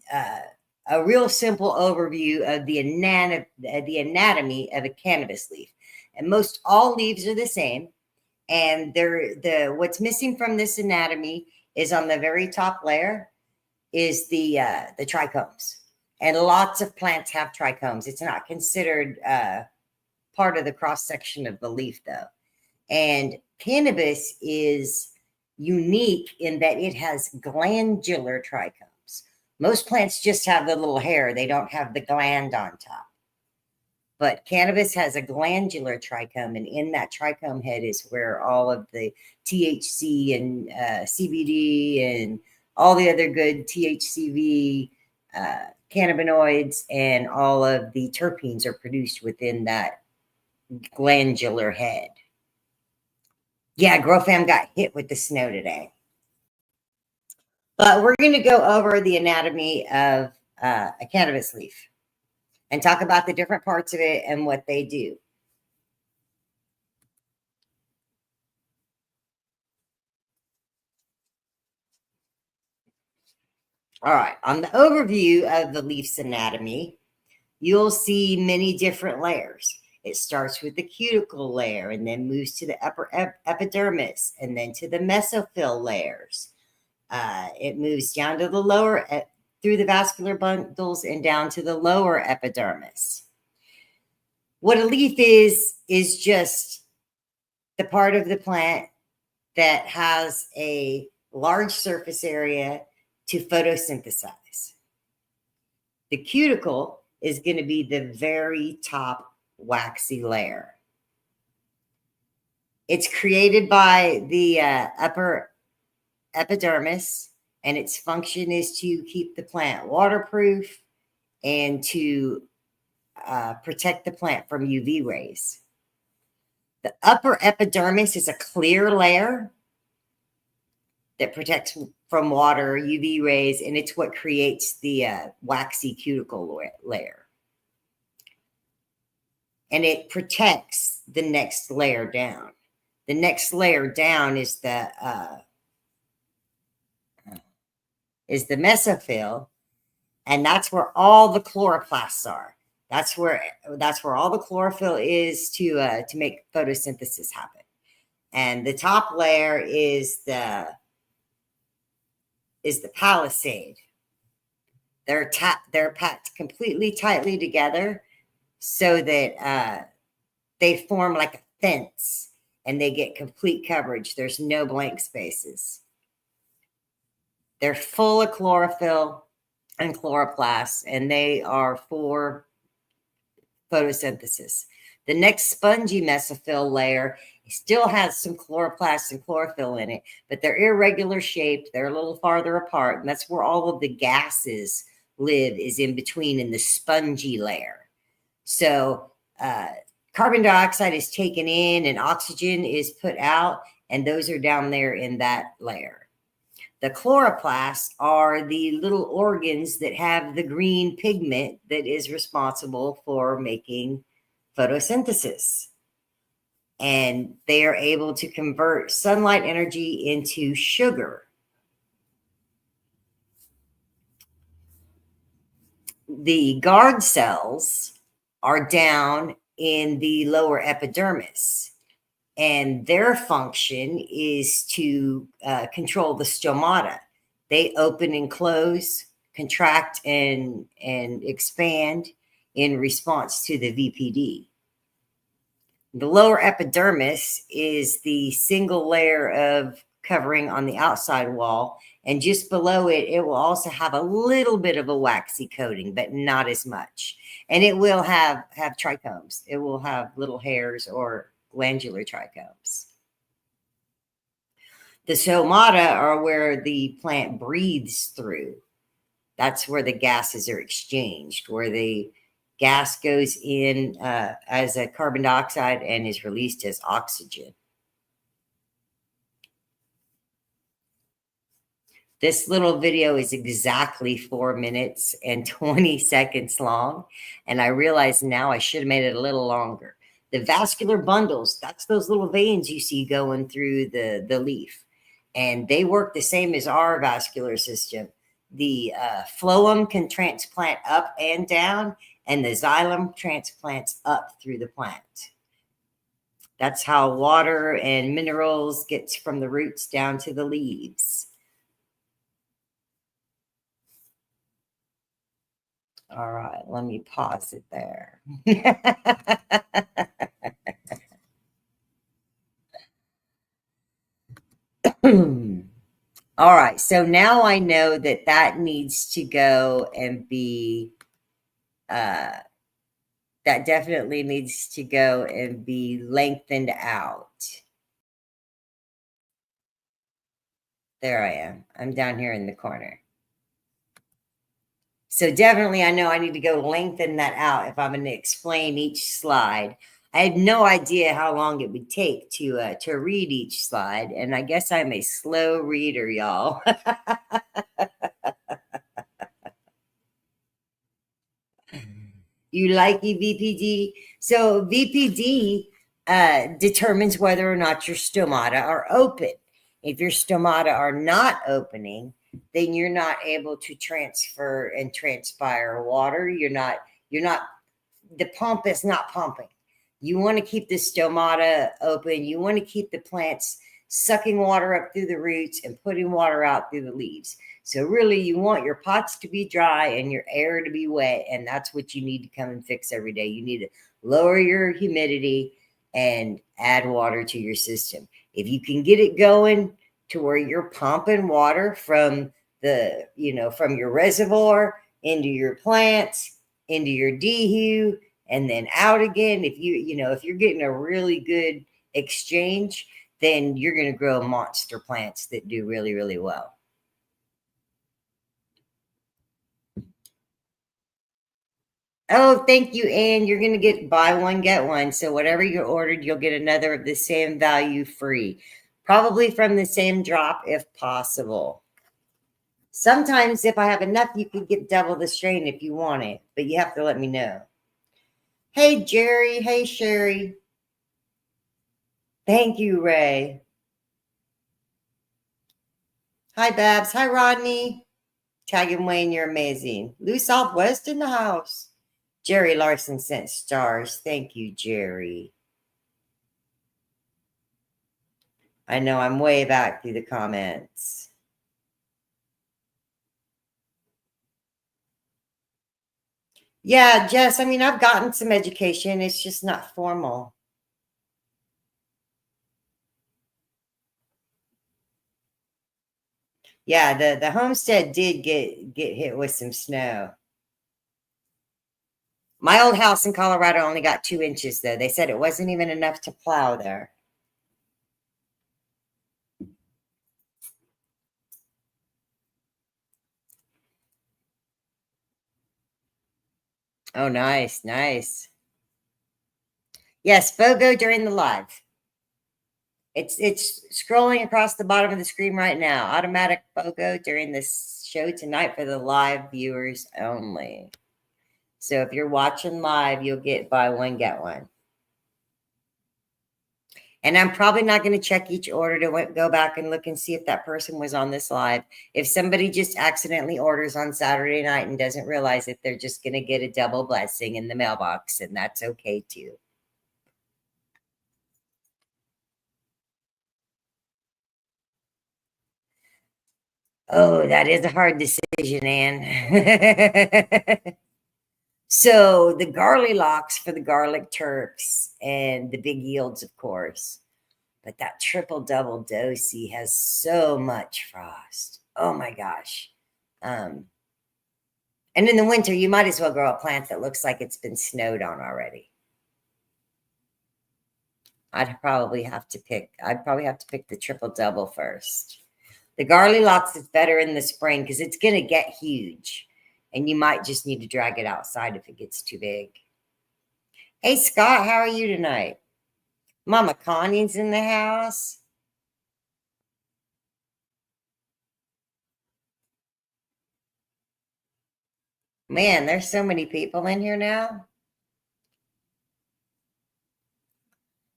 a real simple overview of the anatomy of a cannabis leaf. And most all leaves are the same. And what's missing from this anatomy is on the very top layer is the trichomes. And lots of plants have trichomes. It's not considered part of the cross section of the leaf, though. And cannabis is unique in that it has glandular trichomes. Most plants just have the little hair. They don't have the gland on top. But cannabis has a glandular trichome, and in that trichome head is where all of the THC and CBD and all the other good THCV cannabinoids and all of the terpenes are produced within that glandular head. Yeah, Grow Fam got hit with the snow today. But we're going to go over the anatomy of a cannabis leaf and talk about the different parts of it and what they do. All right, on the overview of the leaf's anatomy, you'll see many different layers. It starts with the cuticle layer and then moves to the upper epidermis and then to the mesophyll layers. It moves down to the lower, through the vascular bundles and down to the lower epidermis. What a leaf is just the part of the plant that has a large surface area to photosynthesize. The cuticle is going to be the very top waxy layer. It's created by the upper epidermis, and its function is to keep the plant waterproof and to protect the plant from UV rays. The upper epidermis is a clear layer that protects from water, UV rays, and it's what creates the waxy cuticle layer. And it protects the next layer down. The next layer down is the mesophyll, and that's where all the chloroplasts are. That's where all the chlorophyll is to make photosynthesis happen. And the top layer is the palisade. They're packed completely tightly together so that they form like a fence and they get complete coverage. There's no blank spaces. They're full of chlorophyll and chloroplasts, and they are for photosynthesis. The next spongy mesophyll layer still has some chloroplasts and chlorophyll in it, but they're irregular shaped. They're a little farther apart, and that's where all of the gases live, is in between in the spongy layer. So carbon dioxide is taken in and oxygen is put out, and those are down there in that layer. The chloroplasts are the little organs that have the green pigment that is responsible for making photosynthesis. And they are able to convert sunlight energy into sugar. The guard cells are down in the lower epidermis, and their function is to control the stomata. They open and close, contract and expand in response to the VPD. The lower epidermis is the single layer of covering on the outside wall, and just below it, it will also have a little bit of a waxy coating, but not as much. And it will have trichomes. It will have little hairs or glandular trichomes. The stomata are where the plant breathes through. That's where the gases are exchanged, where the gas goes in as a carbon dioxide and is released as oxygen. This little video is exactly 4 minutes and 20 seconds long. And I realize now I should have made it a little longer. The vascular bundles, that's those little veins you see going through the leaf. And they work the same as our vascular system. The phloem can transplant up and down, and the xylem transplants up through the plant. That's how water and minerals gets from the roots down to the leaves. All right, let me pause it there. All right, so now I know that that needs to go and be, that definitely needs to go and be lengthened out. There I am. I'm down here in the corner. So definitely I know I need to go lengthen that out if I'm going to explain each slide. I had no idea how long it would take to read each slide, and I guess I'm a slow reader, y'all. You like VPD? So VPD determines whether or not your stomata are open. If your stomata are not opening, then you're not able to transfer and transpire water. The pump is not pumping. You want to keep the stomata open. You want to keep the plants sucking water up through the roots and putting water out through the leaves. So really you want your pots to be dry and your air to be wet. And that's what you need to come and fix every day. You need to lower your humidity and add water to your system. If you can get it going to where you're pumping water from from your reservoir into your plants, into your dehu, and then out again. If you're getting a really good exchange, then you're going to grow monster plants that do really, really well. Oh, thank you, Anne. You're going to get buy one, get one. So whatever you ordered, you'll get another of the same value free. Probably from the same drop if possible. Sometimes if I have enough, you can get double the strain if you want it, but you have to let me know. Hey, Jerry. Hey, Sherry. Thank you, Ray. Hi, Babs. Hi, Rodney. Tag and Wayne, you're amazing. Lou Southwest in the house. Jerry Larson sent stars. Thank you, Jerry. I know I'm way back through the comments. Yeah, Jess, I mean, I've gotten some education. It's just not formal. Yeah, the homestead did get hit with some snow. My old house in Colorado only got 2 inches, though. They said it wasn't even enough to plow there. Oh, nice, nice. Yes, BOGO during the live. It's scrolling across the bottom of the screen right now. Automatic BOGO during this show tonight for the live viewers only. So if you're watching live, you'll get buy one, get one. And I'm probably not going to check each order to go back and look and see if that person was on this live. If somebody just accidentally orders on Saturday night and doesn't realize it, they're just going to get a double blessing in the mailbox, and that's okay too. Oh, that is a hard decision, Anne. So the Garly locks for the garlic Turks and the big yields, of course. But that triple double dosey has so much frost. Oh my gosh. And in the winter, you might as well grow a plant that looks like it's been snowed on already. I'd probably have to pick the triple double first. The Garly locks is better in the spring because it's going to get huge. And you might just need to drag it outside if it gets too big. Hey, Scott, how are you tonight? Mama Connie's in the house. Man, there's so many people in here now.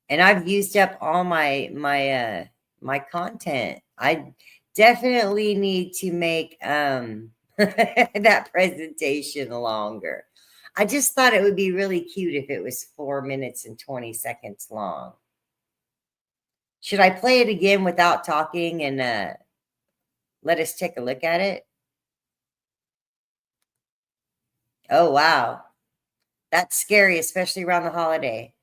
And I've used up all my content. I definitely need to make that presentation longer. I just thought it would be really cute if it was 4 minutes and 20 seconds long. Should I play it again without talking and let us take a look at it? Oh, wow. That's scary, especially around the holiday.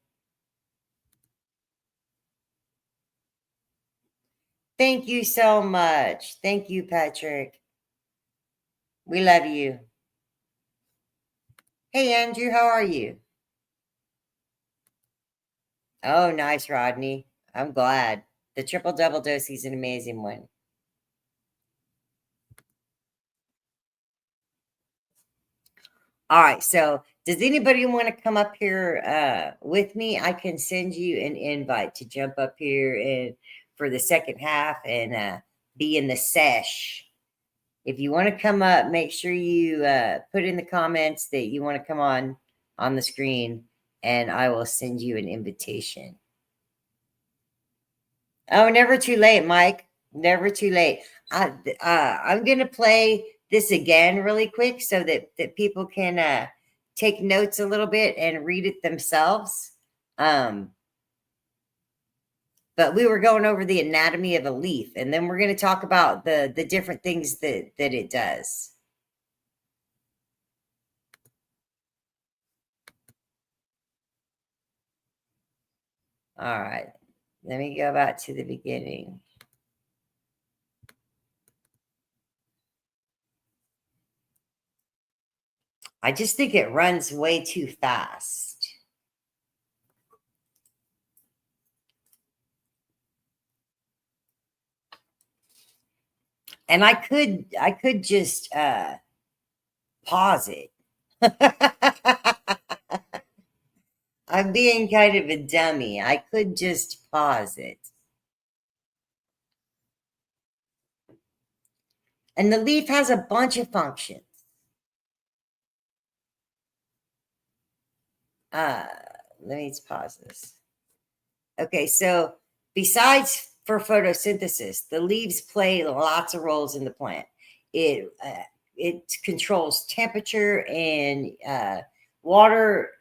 Thank you so much. Thank you, Patrick. We love you. Hey, Andrew, how are you? Oh, nice, Rodney. I'm glad. The triple double dose is an amazing one. All right. So, does anybody want to come up here with me? I can send you an invite to jump up here and for the second half and be in the sesh. If you want to come up, make sure you put in the comments that you want to come on the screen, and I will send you an invitation. Oh, never too late, Mike. Never too late. I'm going to play this again really quick so that people can take notes a little bit and read it themselves. But we were going over the anatomy of a leaf, and then we're going to talk about the different things that it does. All right. Let me go back to the beginning. I just think it runs way too fast. And I could just pause it. I'm being kind of a dummy. I could just pause it. And the leaf has a bunch of functions. Let me just pause this. Okay, so besides for photosynthesis, the leaves play lots of roles in the plant. It controls temperature and water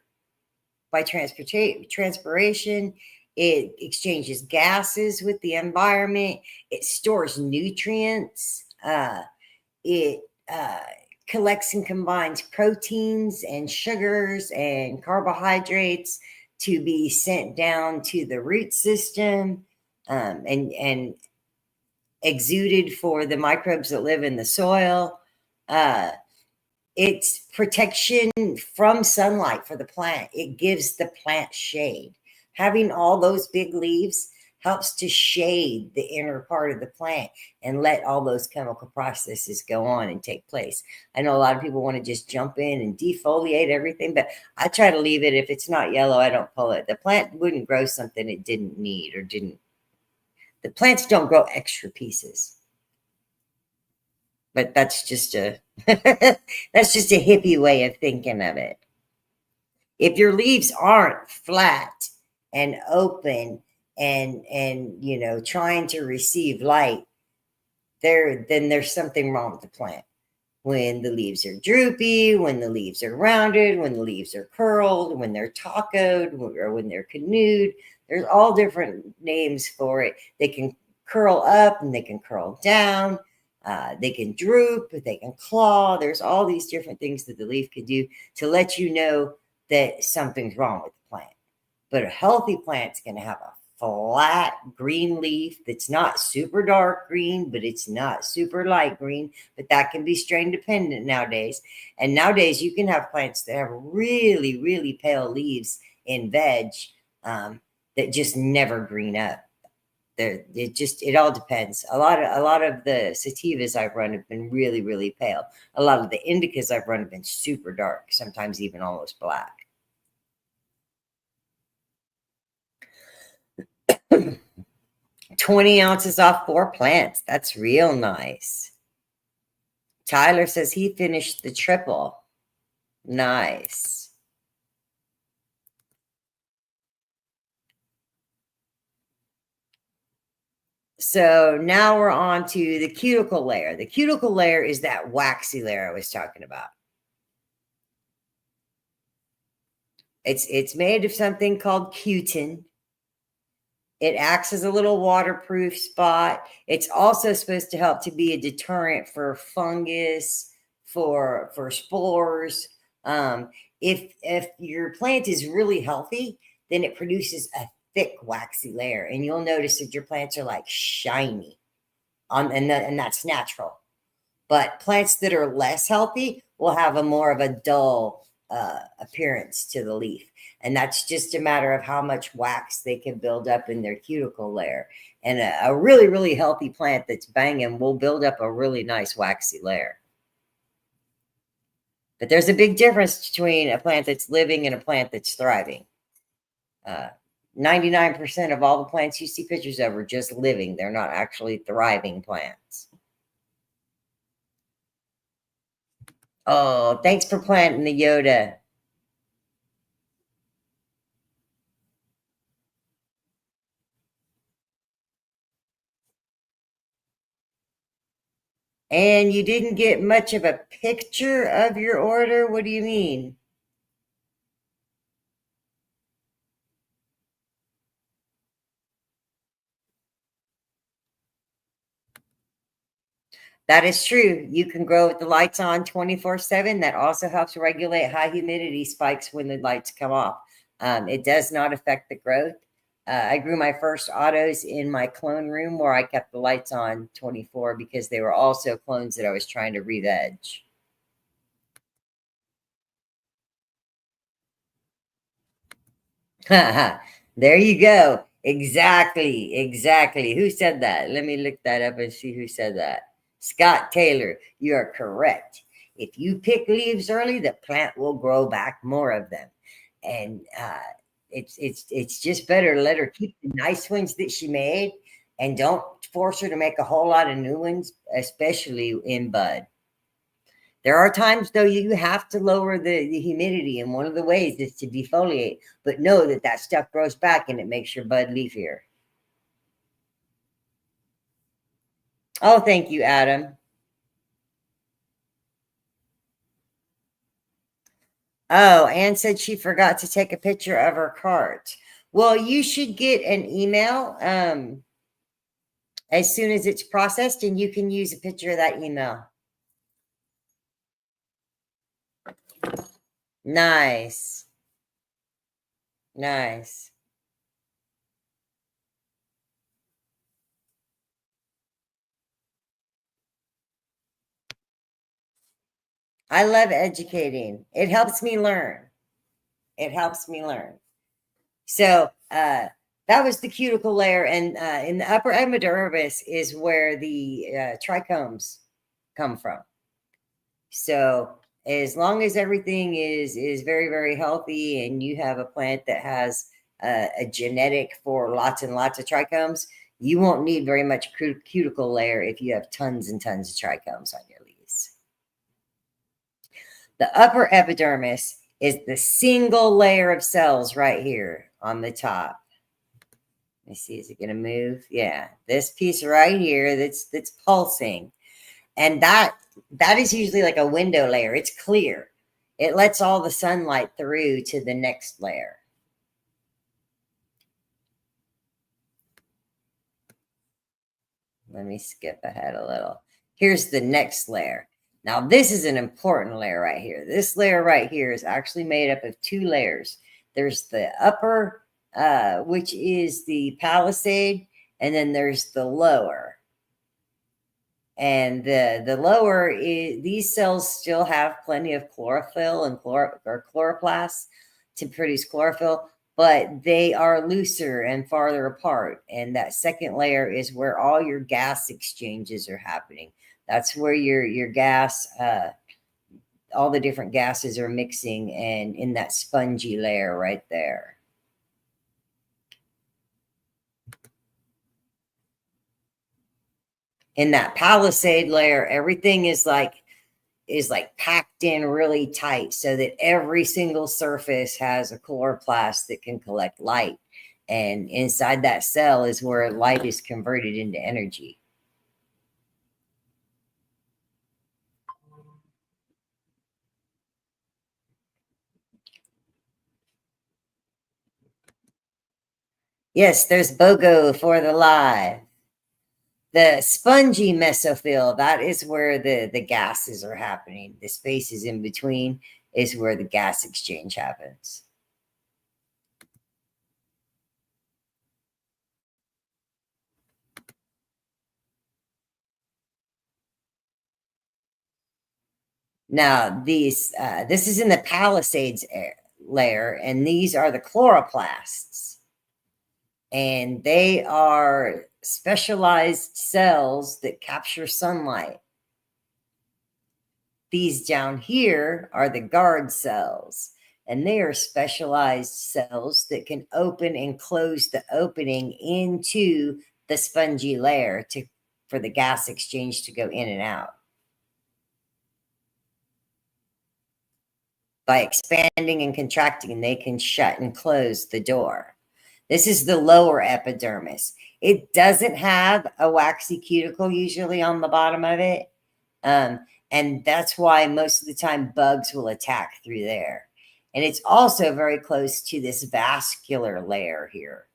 by transpiration. It exchanges gases with the environment. It stores nutrients. It collects and combines proteins and sugars and carbohydrates to be sent down to the root system and exuded for the microbes that live in the soil. It's protection from sunlight for the plant. It gives the plant shade. Having all those big leaves helps to shade the inner part of the plant and let all those chemical processes go on and take place. I know a lot of people want to just jump in and defoliate everything, but I try to leave it. If it's not yellow, I don't pull it. The plant wouldn't grow something it didn't need or didn't. The plants don't grow extra pieces. But that's just a that's just a hippie way of thinking of it. If your leaves aren't flat and open and you know trying to receive light, then there's something wrong with the plant. When the leaves are droopy, when the leaves are rounded, when the leaves are curled, when they're tacoed, or when they're canoed, there's all different names for it. They can curl up and they can curl down. They can droop, they can claw. There's all these different things that the leaf can do to let you know that something's wrong with the plant. But a healthy plant's going to have a flat green leaf that's not super dark green, but it's not super light green. But that can be strain dependent nowadays. And nowadays you can have plants that have really, really pale leaves in veg that just never green up. It all depends. A lot of the sativas I've run have been really, really pale. A lot of the indicas I've run have been super dark, sometimes even almost black. 20 ounces off 4 plants. That's real nice. Tyler says he finished the triple. Nice. So now we're on to the cuticle layer. The cuticle layer is that waxy layer I was talking about. It's made of something called cutin. It acts as a little waterproof spot. It's also supposed to help to be a deterrent for fungus, for spores. If your plant is really healthy, then it produces a thick waxy layer, and you'll notice that your plants are like shiny, and that's natural. But plants that are less healthy will have a more of a dull appearance to the leaf. And that's just a matter of how much wax they can build up in their cuticle layer. And a really, really healthy plant that's banging will build up a really nice waxy layer. But there's a big difference between a plant that's living and a plant that's thriving. 99% of all the plants you see pictures of are just living. They're not actually thriving plants. Oh, thanks for planting the Yoda. And you didn't get much of a picture of your order? What do you mean? That is true. You can grow with the lights on 24/7. That also helps regulate high humidity spikes when the lights come off. It does not affect the growth. I grew my first autos in my clone room where I kept the lights on 24 because they were also clones that I was trying to re-veg. There you go. Exactly. Who said that? Let me look that up and see who said that. Scott Taylor, you are correct. If you pick leaves early, the plant will grow back more of them. And it's just better to let her keep the nice ones that she made and don't force her to make a whole lot of new ones, especially in bud. There are times, though, you have to lower the humidity, and one of the ways is to defoliate. But know that that stuff grows back, and it makes your bud leafier. Oh, thank you, Adam. Oh, Anne said she forgot to take a picture of her cart. Well, you should get an email as soon as it's processed, and you can use a picture of that email. Nice. Nice. I love educating. It helps me learn. It helps me learn. So that was the cuticle layer, and in the upper epidermis is where the trichomes come from. So as long as everything is very, very healthy, and you have a plant that has a genetic for lots and lots of trichomes, you won't need very much cuticle layer if you have tons and tons of trichomes on your leaves. The upper epidermis is the single layer of cells right here on the top. Let me see, is it going to move? Yeah, this piece right here that's pulsing. And that is usually like a window layer. It's clear. It lets all the sunlight through to the next layer. Let me skip ahead a little. Here's the next layer. Now, this is an important layer right here. This layer right here is actually made up of 2 layers. There's the upper, which is the palisade, and then there's the lower. And the lower is, these cells still have plenty of chlorophyll and chloroplasts to produce chlorophyll, but they are looser and farther apart. And that second layer is where all your gas exchanges are happening. That's where your gas, all the different gases are mixing, and in that spongy layer right there. In that palisade layer, everything is like packed in really tight so that every single surface has a chloroplast that can collect light. And inside that cell is where light is converted into energy. Yes, there's BOGO for the live. The spongy mesophyll, that is where the gases are happening. The spaces in between is where the gas exchange happens. Now, this is in the palisades layer, and these are the chloroplasts. And they are specialized cells that capture sunlight. These down here are the guard cells, and they are specialized cells that can open and close the opening into the spongy layer for the gas exchange to go in and out. By expanding and contracting, they can shut and close the door. This is the lower epidermis. It doesn't have a waxy cuticle usually on the bottom of it. And that's why most of the time bugs will attack through there. And it's also very close to this vascular layer here.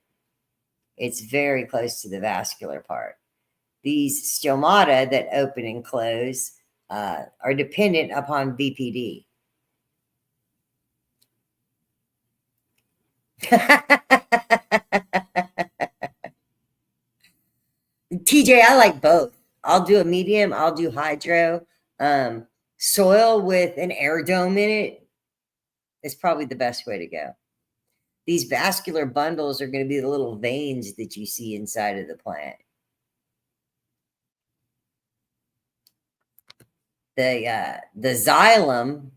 It's very close to the vascular part. These stomata that open and close are dependent upon VPD. TJ, I like both. I'll do a medium, I'll do hydro. Soil with an air dome in it is probably the best way to go. These vascular bundles are going to be the little veins that you see inside of the plant. The xylem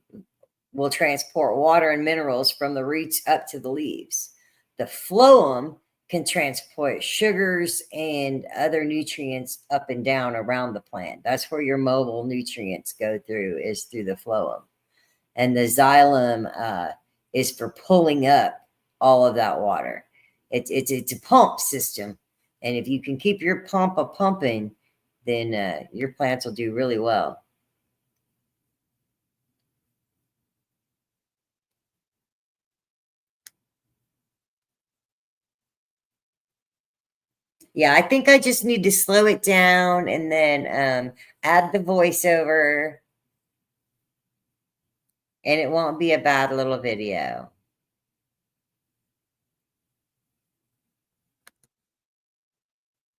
will transport water and minerals from the roots up to the leaves. The phloem can transport sugars and other nutrients up and down around the plant. That's where your mobile nutrients go through, is through the phloem. And the xylem is for pulling up all of that water. It's a pump system. And if you can keep your pump pumping, then your plants will do really well. Yeah, I think I just need to slow it down and then add the voiceover, and it won't be a bad little video.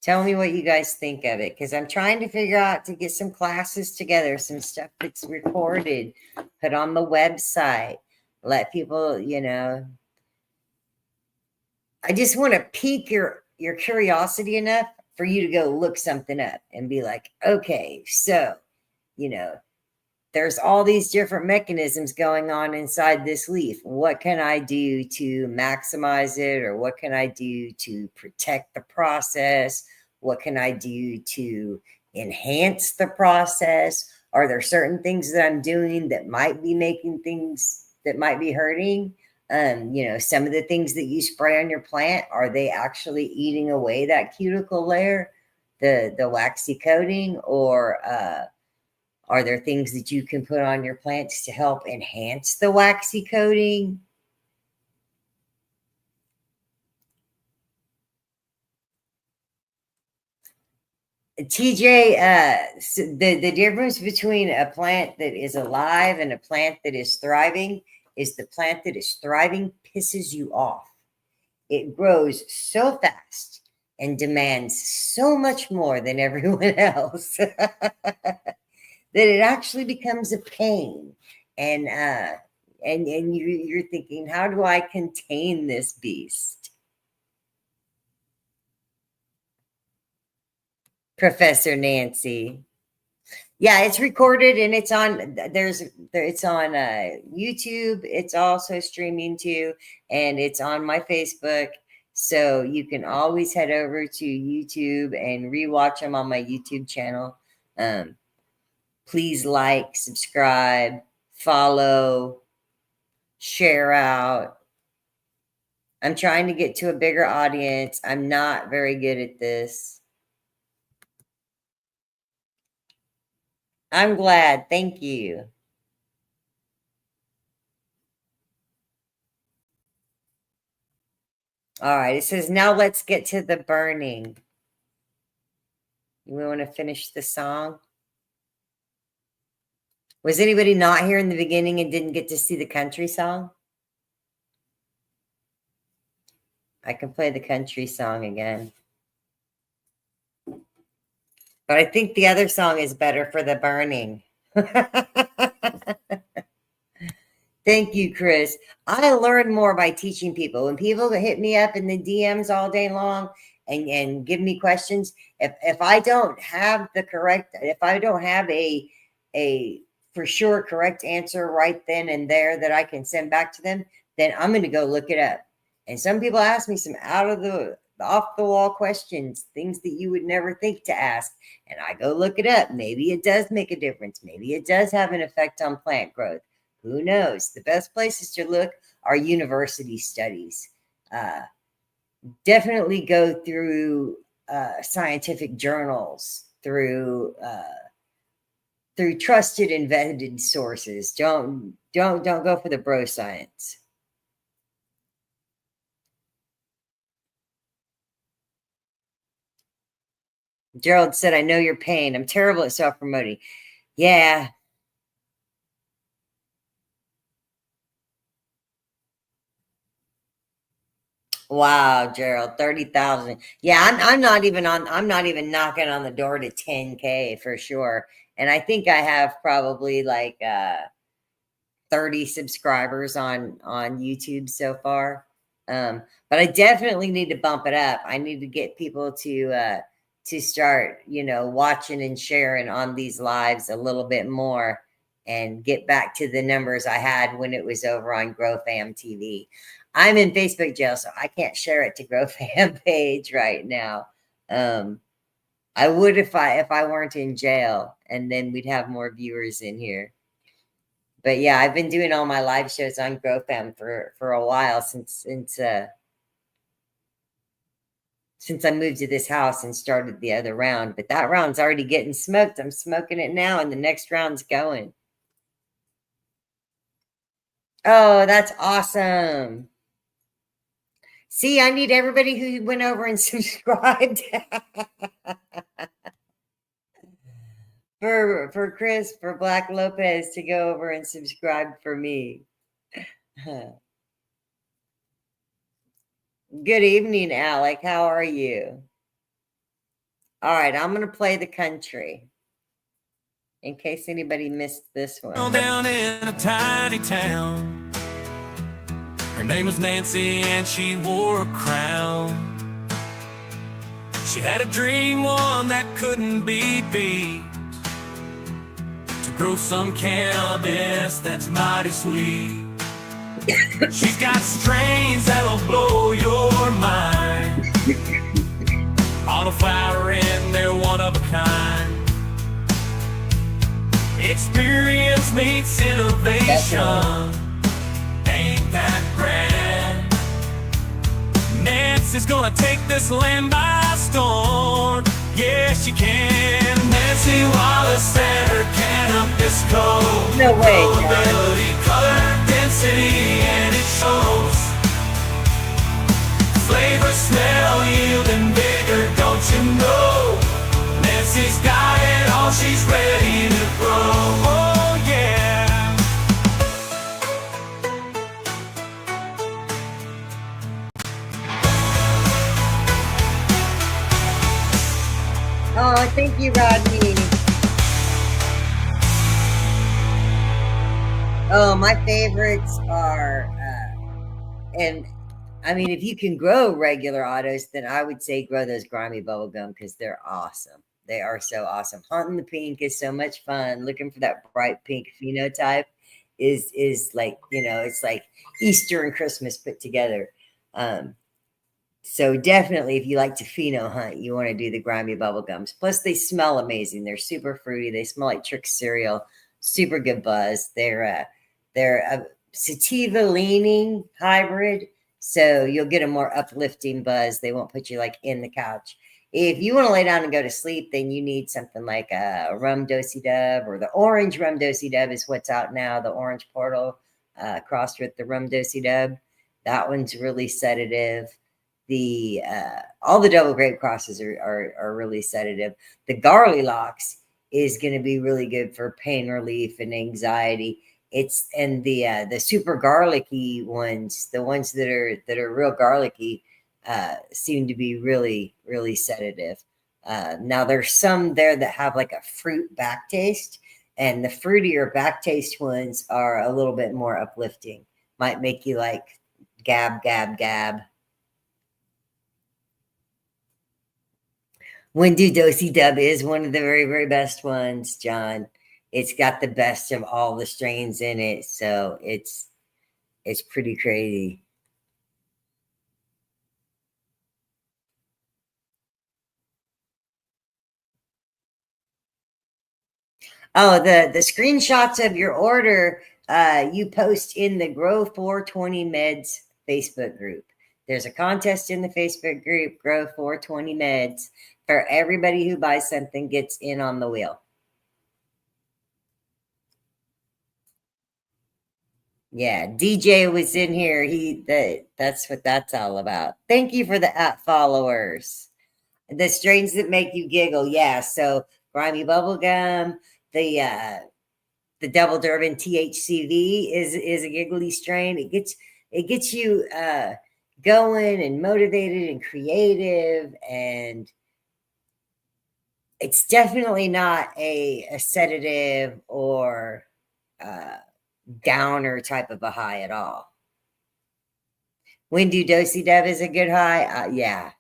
Tell me what you guys think of it, because I'm trying to figure out to get some classes together, some stuff that's recorded, put on the website, let people, I just want to pique your curiosity enough for you to go look something up and be like, okay, so, there's all these different mechanisms going on inside this leaf. What can I do to maximize it? Or what can I do to protect the process? What can I do to enhance the process? Are there certain things that I'm doing that might be making things that might be hurting? Some of the things that you spray on your plant, are they actually eating away that cuticle layer, the waxy coating, or are there things that you can put on your plants to help enhance the waxy coating? TJ, the difference between a plant that is alive and a plant that is thriving is the plant that is thriving pisses you off. It grows so fast and demands so much more than everyone else that it actually becomes a pain. And and you're thinking, how do I contain this beast? Professor Nancy. Yeah, it's recorded and it's on it's on YouTube. It's also streaming too, and it's on my Facebook. So you can always head over to YouTube and rewatch them on my YouTube channel. Please like, subscribe, follow, share out. I'm trying to get to a bigger audience. I'm not very good at this. I'm glad. Thank you. All right. It says, now let's get to the burning. We want to finish the song. Was anybody not here in the beginning and didn't get to see the country song? I can play the country song again. But I think the other song is better for the burning. Thank you, Chris. I learn more by teaching people. When people hit me up in the DMs all day long and give me questions, if I don't have a for sure correct answer right then and there that I can send back to them, then I'm going to go look it up. And some people ask me some off the wall questions, things that you would never think to ask. And I go look it up. Maybe it does make a difference. Maybe it does have an effect on plant growth. Who knows? The best places to look are university studies. Definitely go through scientific journals, through trusted and vetted sources. Don't go for the bro science. Gerald said, I know your pain. I'm terrible at self-promoting. Yeah. Wow, Gerald, 30,000. Yeah, I'm not even knocking on the door to 10K for sure. And I think I have probably like 30 subscribers on YouTube so far. But I definitely need to bump it up. I need to get people to start, watching and sharing on these lives a little bit more and get back to the numbers I had when it was over on GrowFam TV. I'm in Facebook jail, so I can't share it to GrowFam page right now. I would if I weren't in jail, and then we'd have more viewers in here. But yeah, I've been doing all my live shows on GrowFam for a while since I moved to this house and started the other round. But that round's already getting smoked. I'm smoking it now, and the next round's going. Oh, that's awesome. See, I need everybody who went over and subscribed. for Chris, for Black Lopez to go over and subscribe for me. Good evening, Alec. How are you? All right, I'm going to play the country in case anybody missed this one. Down in a tiny town. Her name was Nancy and she wore a crown. She had a dream, one that couldn't be beat, to grow some cannabis that's mighty sweet. She's got strains that'll blow your mind. All the flower in, they're one of a kind. Experience meets innovation. Ain't that grand? Nancy's gonna take this land by storm. Yes, she can. Nancy Wallace and her cannabis code. No way, Probability, color, density, and it shows. Flavor, smell, yield, and vigor, don't you know? Nancy's got it all, she's ready to grow. Oh yeah. Oh, thank you, Rodney. Oh, my favorites are, and I mean, if you can grow regular autos, then I would say grow those grimy bubblegum because they're awesome. They are so awesome. Hunting the pink is so much fun. Looking for that bright pink phenotype is like, it's like Easter and Christmas put together. Um, so definitely, if you like to pheno hunt, you want to do the grimy bubblegums. Plus, they smell amazing. They're super fruity. They smell like Trick cereal. Super good buzz. They're a sativa leaning hybrid, so you'll get a more uplifting buzz. They won't put you like in the couch. If you want to lay down and go to sleep, then you need something like a rum dosey dub, or the orange rum dosey dub is what's out now. The orange portal crossed with the rum dosey dub. That one's really sedative. The all the double grape crosses are really sedative. The Garly Locks is going to be really good for pain relief and anxiety. It's and the super garlicky ones, the ones that are real garlicky, seem to be really sedative. Now there's some there that have like a fruit back taste, and the fruitier back taste ones are a little bit more uplifting. Might make you like gab gab gab. Windu Dosey Dub is one of the very best ones, John. It's got the best of all the strains in it, so it's pretty crazy. Oh, the screenshots of your order you post in the Grow 420 Meds Facebook group. There's a contest in the Facebook group, Grow 420 Meds, for everybody who buys something gets in on the wheel. Yeah, DJ was in here. That's what that's all about. Thank you for the followers. The strains that make you giggle. Yeah, so grimy bubblegum, the Devil Durban THCV is a giggly strain. It gets you going and motivated and creative, and it's definitely not a sedative or downer type of a high at all. Windu Dosey Dev is a good high. Yeah.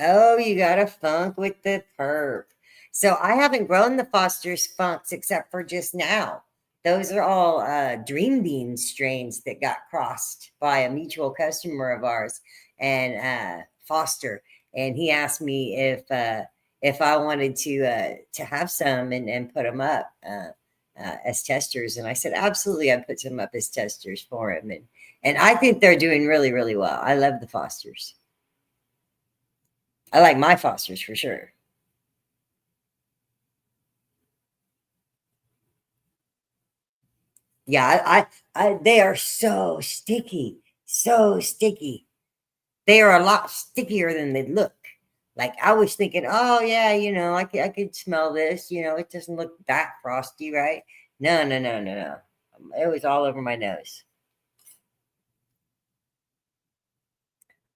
Oh, you got a funk with the perp. So I haven't grown the Foster's funks except for just now. Those are all Dream Bean strains that got crossed by a mutual customer of ours, and Foster. And he asked me if I wanted to have some and put them up as testers, and I said absolutely. I'd put some up as testers for him, and I think they're doing really well. I love the Fosters. I like my Fosters for sure. Yeah, they are so sticky, so sticky. They are a lot stickier than they look. Like I was thinking, oh yeah, I could smell this. It doesn't look that frosty, right? No. It was all over my nose.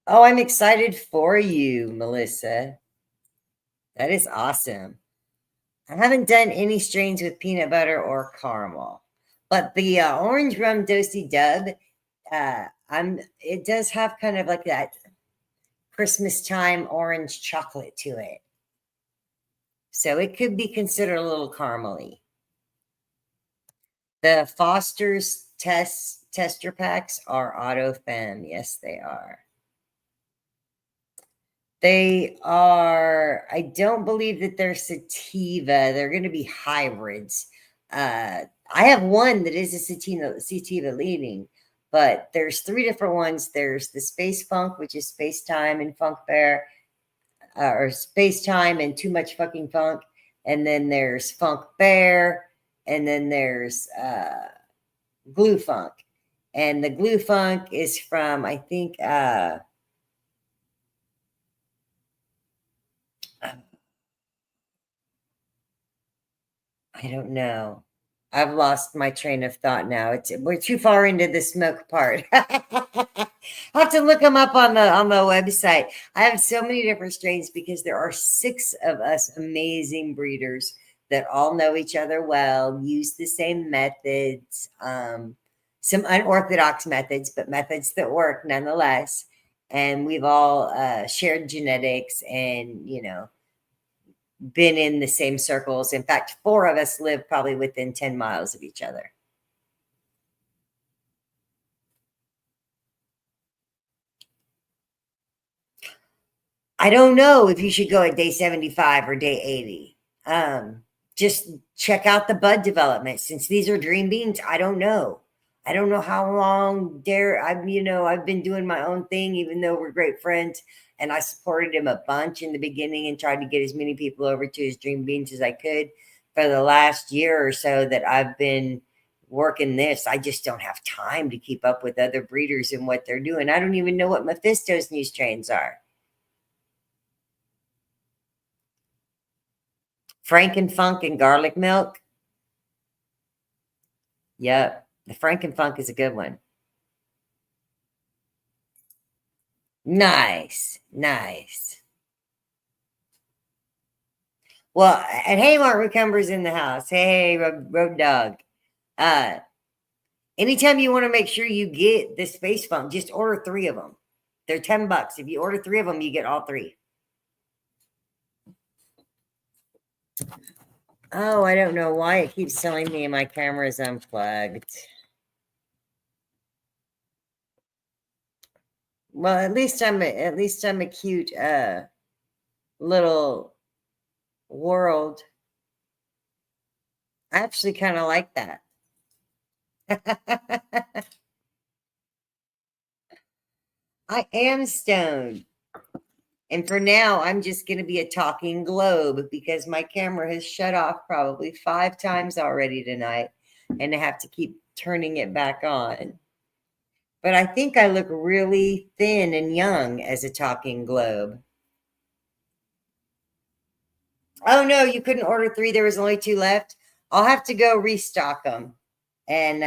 Oh, I'm excited for you, Melissa. That is awesome. I haven't done any strains with peanut butter or caramel, but the orange rum dosey dub, it does have kind of like that Christmas time orange chocolate to it. So it could be considered a little caramely. The Foster's tester packs are auto fem. Yes, they are. They are, I don't believe that they're sativa. They're going to be hybrids. I have one that is a sativa leading, but there's 3 different ones. There's the Space Funk, which is Space Time and Funk Bear, or Space Time and Too Much Fucking Funk. And then there's Funk Bear, and then there's Glue Funk. And the Glue Funk is from, I think, I don't know. I've lost my train of thought now. We're too far into the smoke part. I'll have to look them up on the website. I have so many different strains because there are 6 of us amazing breeders that all know each other well, use the same methods, some unorthodox methods, but methods that work nonetheless. And we've all shared genetics and, been in the same circles. In fact, 4 of us live probably within 10 miles of each other. I don't know if you should go at day 75 or day 80. Just check out the bud development. Since these are dream beans, I don't know. I don't know how long I've been doing my own thing, even though we're great friends. And I supported him a bunch in the beginning and tried to get as many people over to his dream beans as I could. For the last year or so that I've been working this, I just don't have time to keep up with other breeders and what they're doing. I don't even know what Mephisto's new strains are. Frankenfunk and garlic milk. Yep. The Frankenfunk is a good one. Nice. Nice. Well, and hey, Mark McCumber's in the house. Hey, road dog. Anytime you want to make sure you get the Space Funk, just order 3 of them. They're $10. If you order 3 of them, you get all 3. Oh, I don't know why it keeps telling me my camera is unplugged. Well, at least I'm a cute little world. I actually kind of like that. I am stoned. And for now, I'm just going to be a talking globe because my camera has shut off probably 5 times already tonight. And I have to keep turning it back on. But I think I look really thin and young as a talking globe. Oh, no, you couldn't order 3. There was only 2 left. I'll have to go restock them. And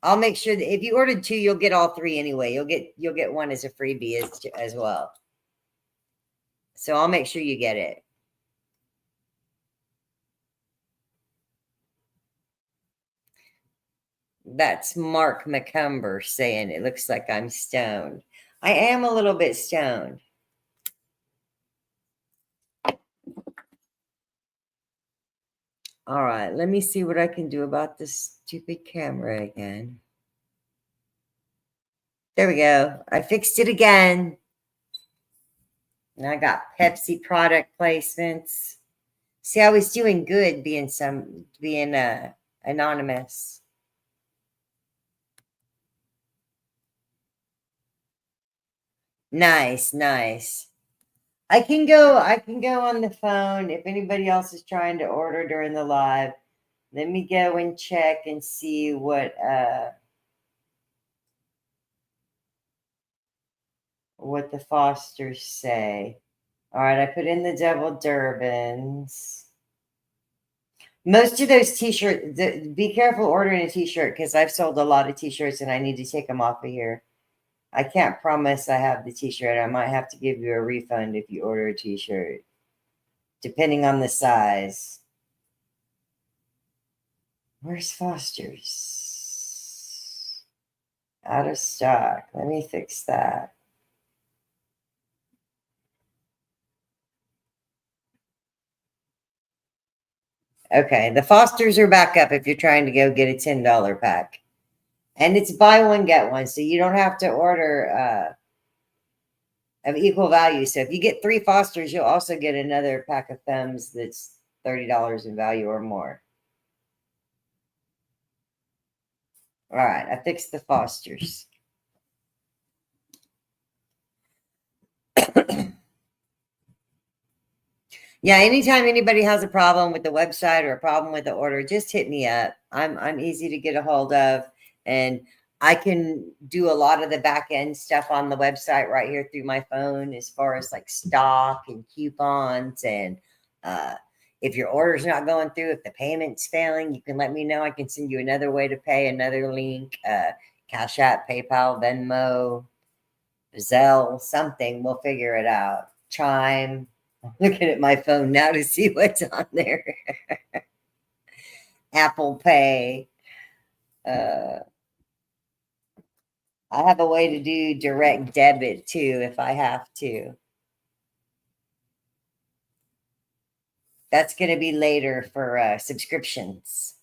I'll make sure that if you ordered 2, you'll get all 3 anyway. You'll get 1 as a freebie as well. So I'll make sure you get it. That's Mark McCumber saying it looks like I'm stoned. I am a little bit stoned. All right, let me see what I can do about this stupid camera again. There we go. I fixed it again. And I got Pepsi product placements. See, I was doing good being anonymous. Nice, nice. I can go on the phone if anybody else is trying to order during the live. Let me go and check and see what the Fosters say. All right, I put in the double Durbans. Most of those t-shirts, be careful ordering a t-shirt because I've sold a lot of t-shirts and I need to take them off of here. I can't promise I have the t-shirt. I might have to give you a refund if you order a t-shirt, depending on the size. Where's Foster's? Out of stock. Let me fix that. Okay, the Fosters are back up if you're trying to go get a $10 pack. And it's buy one, get one. So you don't have to order of equal value. So if you get 3 Fosters, you'll also get another pack of Fems that's $30 in value or more. All right, I fixed the Fosters. Yeah, anytime anybody has a problem with the website or a problem with the order, just hit me up. I'm easy to get a hold of, and I can do a lot of the back end stuff on the website right here through my phone, as far as like stock and coupons. And if your order's not going through, if the payment's failing, you can let me know. I can send you another way to pay, another link, Cash App, PayPal, Venmo, Zelle, something. We'll figure it out. Chime, I'm looking at my phone now to see what's on there. Apple Pay. I have a way to do direct debit too if I have to. That's going to be later for subscriptions,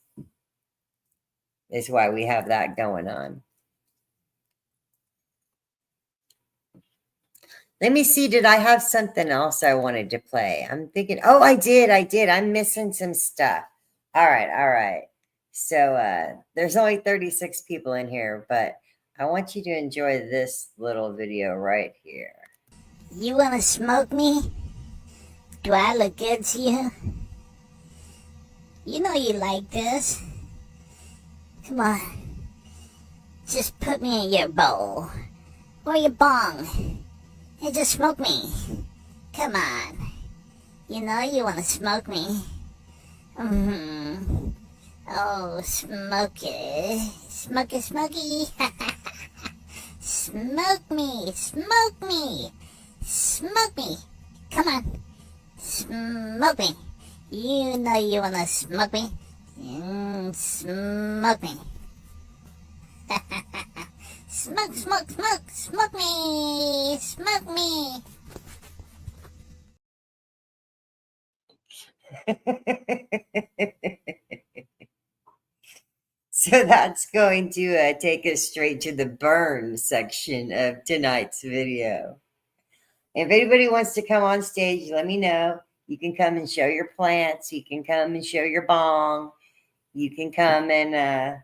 is why we have that going on. Let me see. Did I have something else I wanted to play? I'm thinking, oh, I did. I'm missing some stuff. All right. So there's only 36 people in here, but I want you to enjoy this little video right here. You wanna smoke me? Do I look good to you? You know you like this. Come on. Just put me in your bowl. Or your bong. And just smoke me. Come on. You know you wanna smoke me. Oh, smoky. Smoky. Smoke me. Smoke me. Come on. Smoke me. You know you wanna smoke me. Smoke me. Smoke me. Smoke me. So that's going to take us straight to the burn section of tonight's video. If anybody wants to come on stage, let me know. You can come and show your plants. You can come and show your bong. You can come and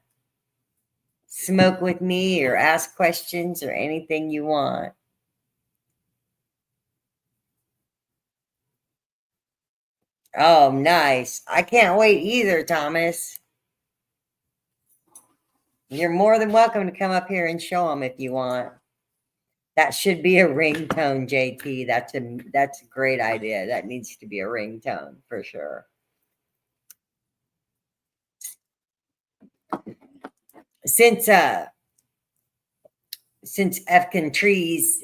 smoke with me or ask questions or anything you want. Oh, nice. I can't wait either, Thomas. You're more than welcome to come up here and show them if you want. That should be a ringtone, JT. That's a great idea. That needs to be a ringtone for sure. Since Efkin Trees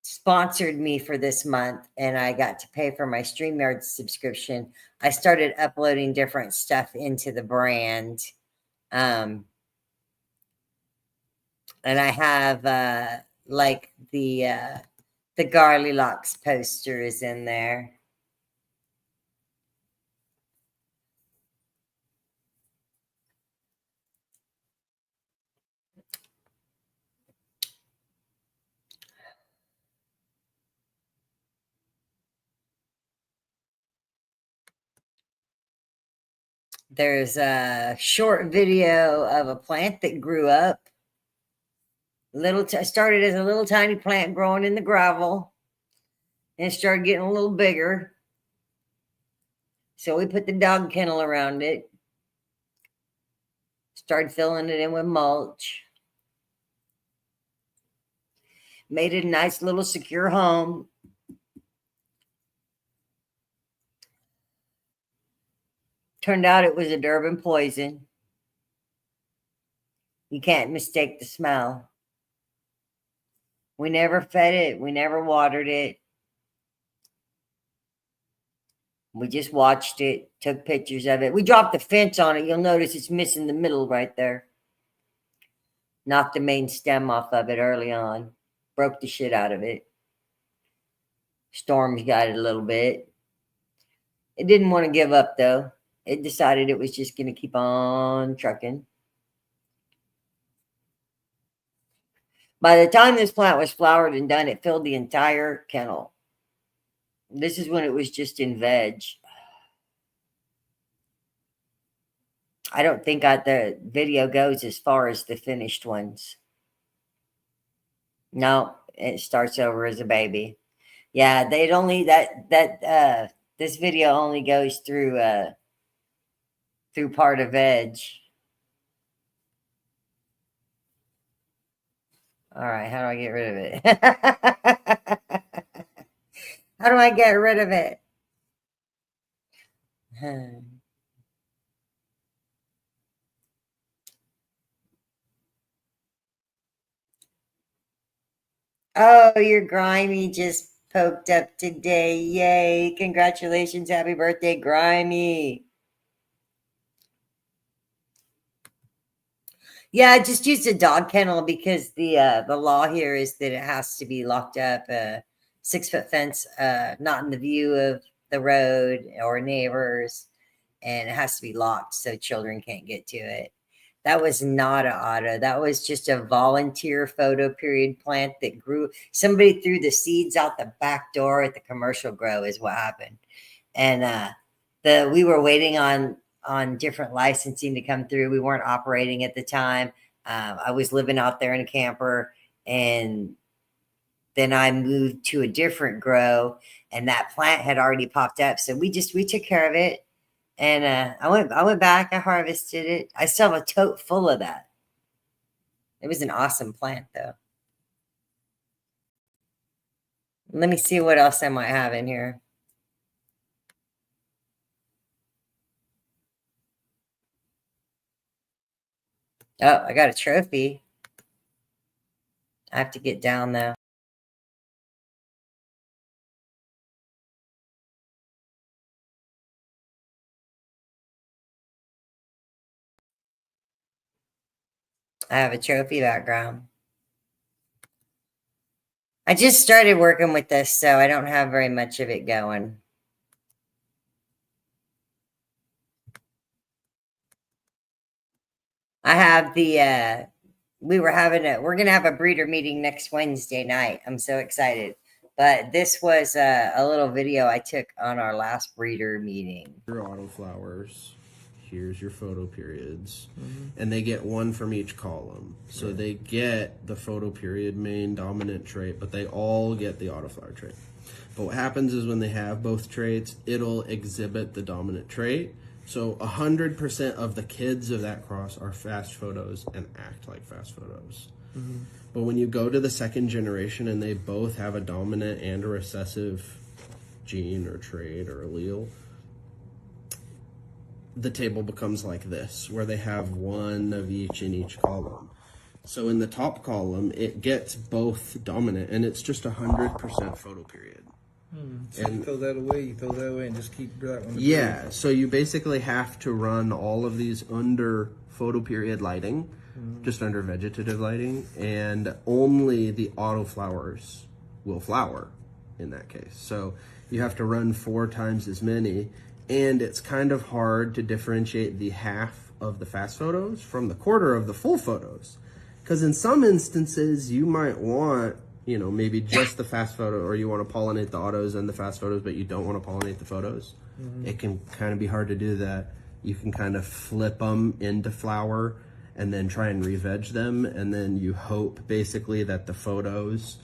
sponsored me for this month and I got to pay for my StreamYard subscription, I started uploading different stuff into the brand. And I have like the Garlylocks poster is in there. There's a short video of a plant that grew up. Started as a little tiny plant growing in the gravel, and it started getting a little bigger. So we put the dog kennel around it. Started filling it in with mulch. Made it a nice little secure home. Turned out it was a Durban poison. You can't mistake the smell. We never fed it. We never watered it. We just watched it, took pictures of it. We dropped the fence on it. You'll notice it's missing the middle right there. Knocked the main stem off of it early on. Broke the shit out of it. Storms got it a little bit. It didn't want to give up, though. It decided it was just going to keep on trucking. By the time this plant was flowered and done, it filled the entire kennel. This is when it was just in veg. I don't think the video goes as far as the finished ones. No, it starts over as a baby. Yeah, they'd only this video only goes through part of veg. All right, how do I get rid of it? How do I get rid of it? Oh, you're grimy, just poked up today. Yay. Congratulations. Happy birthday, Grimy. Yeah, I just used a dog kennel because the law here is that it has to be locked up, 6-foot fence, not in the view of the road or neighbors, and it has to be locked so children can't get to it. That was not an auto. That was just a volunteer photo period plant that grew. Somebody threw the seeds out the back door at the commercial grow is what happened. And we were waiting on different licensing to come through. We weren't operating at the time. I was living out there in a camper, and then I moved to a different grow, and that plant had already popped up. So we took care of it. And I went back, I harvested it. I still have a tote full of that. It was an awesome plant though. Let me see what else I might have in here. Oh, I got a trophy. I have to get down though. I have a trophy background. I just started working with this, so I don't have very much of it going. I have we're going to have a breeder meeting next Wednesday night. I'm so excited. But this was a little video I took on our last breeder meeting. Your autoflowers. Here's your photo periods. And they get one from each column. So they get the photo period main dominant trait, but they all get the autoflower trait. But what happens is when they have both traits, it'll exhibit the dominant trait. So 100% of the kids of that cross are fast photos and act like fast photos. But when you go to the second generation and they both have a dominant and a recessive gene or trait or allele, the table becomes like this, where they have one of each in each column. So in the top column, it gets both dominant, and it's just 100% photo period. So you throw that away, and just keep that one. Yeah, so you basically have to run all of these under photo period lighting, just under vegetative lighting, and only the autoflowers will flower in that case. So you have to run 4 times as many, and it's kind of hard to differentiate the half of the fast photos from the quarter of the full photos. Because in some instances, you might want, maybe just the fast photo, or you want to pollinate the autos and the fast photos, but you don't want to pollinate the photos. It can kind of be hard to do that. You can kind of flip them into flower and then try and re-veg them. And then you hope basically that the photos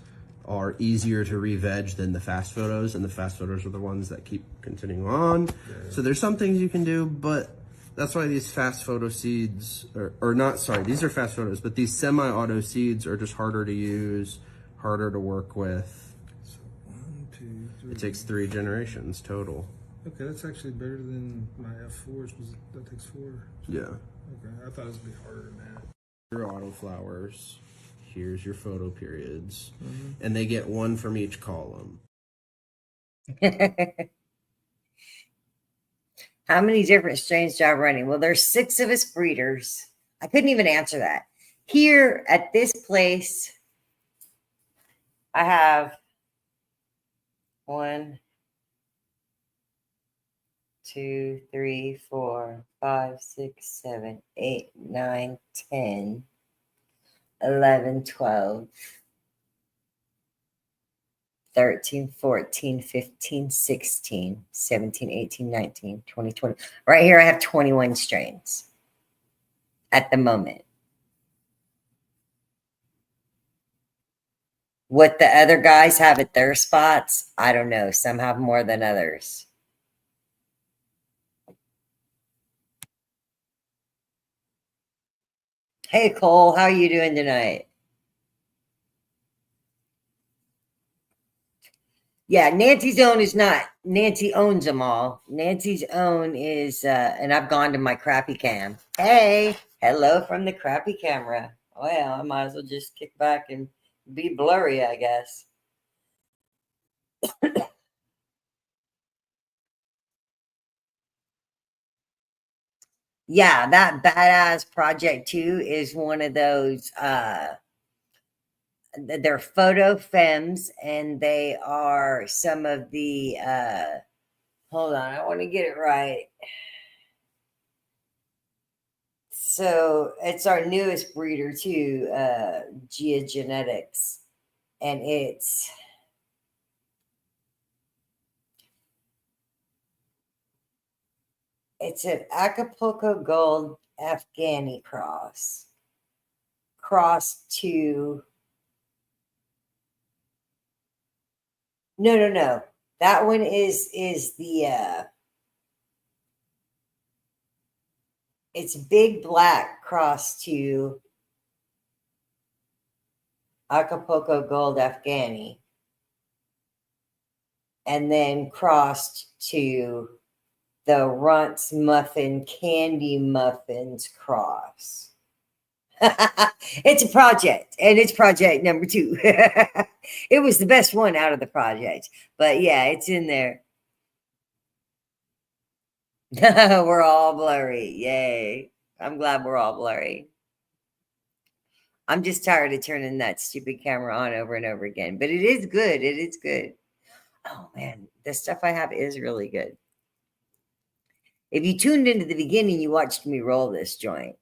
are easier to re-veg than the fast photos, and the fast photos are the ones that keep continuing on. So there's some things you can do, but that's why these fast photo seeds, these are fast photos, but these semi-auto seeds are just harder to use, harder to work with. So 1, 2, 3. It takes 3 generations total. Okay, that's actually better than my F4s. That takes 4. Yeah. Okay, I thought it was gonna be harder than that. Your autoflowers. Here's your photo periods. And they get one from each column. How many different strains do I have running? Well, there's 6 of us breeders. I couldn't even answer that. Here at this place, I have 1, 2, 3, 4, 5, 6, 7, 8, 9, 10, 11, 12, 13, 14, 15, 16, 17, 18, 19, 20, 20. Right here, I have 21 strains at the moment. What the other guys have at their spots, I don't know. Some have more than others. Hey, Cole, how are you doing tonight? Yeah, Nancy's own is not. Nancy owns them all. Nancy's own is, and I've gone to my crappy cam. Hey, hello from the crappy camera. Well, I might as well just kick back and be blurry, I guess. Yeah, that badass project too is one of those they're photo femmes, and they are some of the hold on, I want to get it right. So it's our newest breeder too, Geogenetics, and it's an Acapulco Gold Afghani cross to no, that one is the it's big black cross to Acapulco Gold Afghani, and then crossed to the Runts Muffin Candy Muffins cross. It's a project, and it's project number 2. It was the best one out of the project, but yeah, it's in there. We're all blurry. Yay. I'm glad we're all blurry. I'm just tired of turning that stupid camera on over and over again, but it is good. It is good. Oh man, the stuff I have is really good. If you tuned into the beginning, you watched me roll this joint,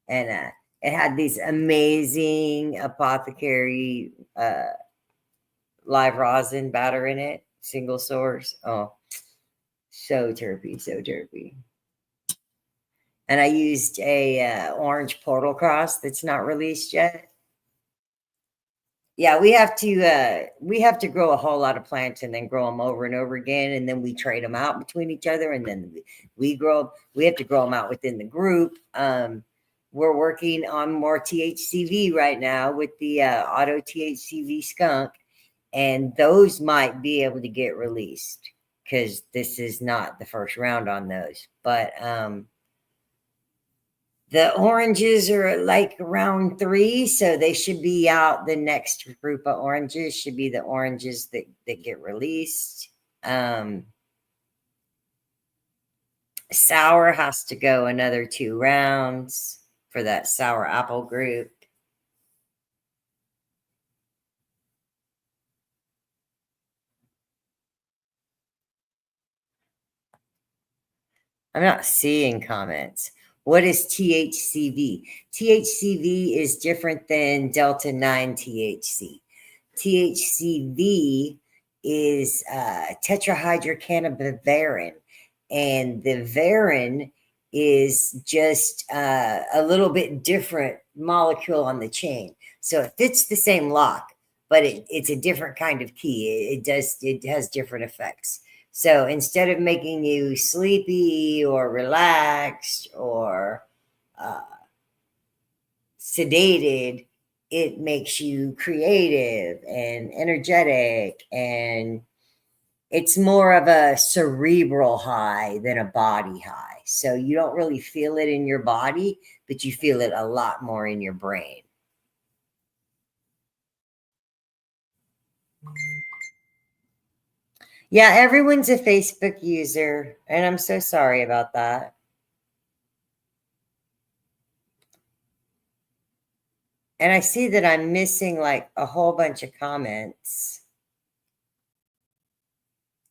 and it had these amazing apothecary live rosin batter in it, single source. Oh, so terpy, so terpy. And I used a orange portal cross that's not released yet. Yeah, we have to grow a whole lot of plants and then grow them over and over again, and then we trade them out between each other, and then we have to grow them out within the group. We're working on more THCV right now with the auto THCV skunk, and those might be able to get released because this is not the first round on those. But the oranges are like round 3, so they should be out. The next group of oranges should be the oranges that get released. Sour has to go another 2 rounds for that sour apple group. I'm not seeing comments. What is THCV? THCV is different than Delta 9 THC. THCV is tetrahydrocannabivarin, and the varin is just a little bit different molecule on the chain. So it fits the same lock, but it's a different kind of key. It has different effects. So instead of making you sleepy or relaxed or sedated, it makes you creative and energetic, and it's more of a cerebral high than a body high. So you don't really feel it in your body, but you feel it a lot more in your brain. Yeah, everyone's a Facebook user, and I'm so sorry about that. And I see that I'm missing like a whole bunch of comments,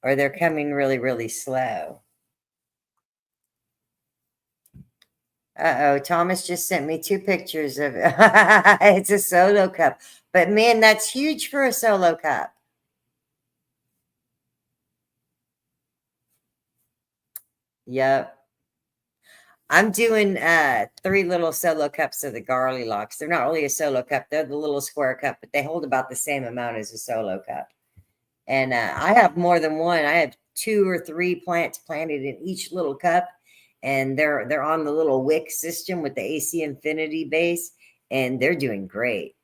or they're coming really, really slow. Uh-oh, Thomas just sent me 2 pictures of it. It's a solo cup. But man, that's huge for a solo cup. Yep. I'm doing 3 little solo cups of the Garley Locks. They're not really a solo cup. They're the little square cup, but they hold about the same amount as a solo cup. And I have more than one. I have 2 or 3 plants planted in each little cup, and they're on the little wick system with the AC Infinity base, and they're doing great.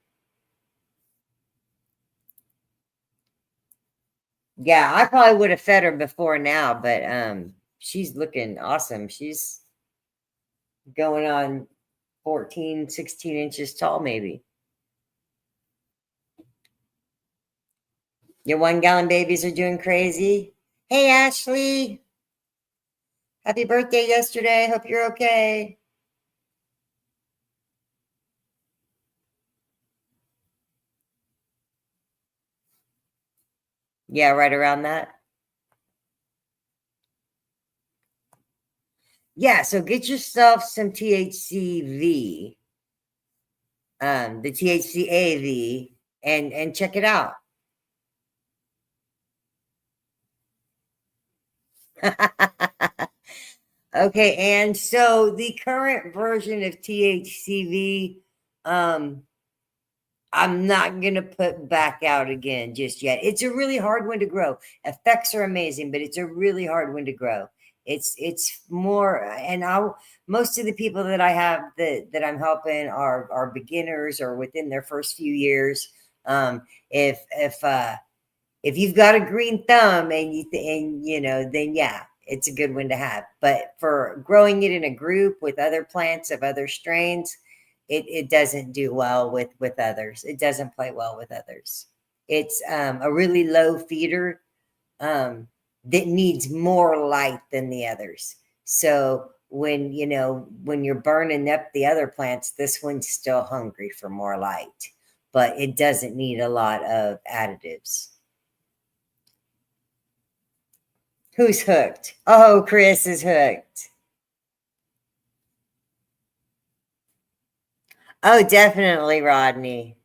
Yeah, I probably would have fed her before now, but she's looking awesome. She's going on 14, 16 inches tall, maybe. Your 1 gallon babies are doing crazy. Hey, Ashley. Happy birthday yesterday. Hope you're okay. Yeah, right around that. Yeah, so get yourself some THCV, the THCAV, and check it out. Okay, and so the current version of THCV, I'm not going to put back out again just yet. It's a really hard one to grow. Effects are amazing, but it's a really hard one to grow. It's more, and I'll most of the people that I have that I'm helping are beginners or within their first few years. Um, if you've got a green thumb and you know, then yeah, it's a good one to have. But for growing it in a group with other plants of other strains, it doesn't do well with others. It doesn't play well with others. It's a really low feeder that needs more light than the others. So when you know when you're burning up the other plants, this one's still hungry for more light, but it doesn't need a lot of additives. Who's hooked? Oh, Chris is hooked. Oh, definitely, Rodney.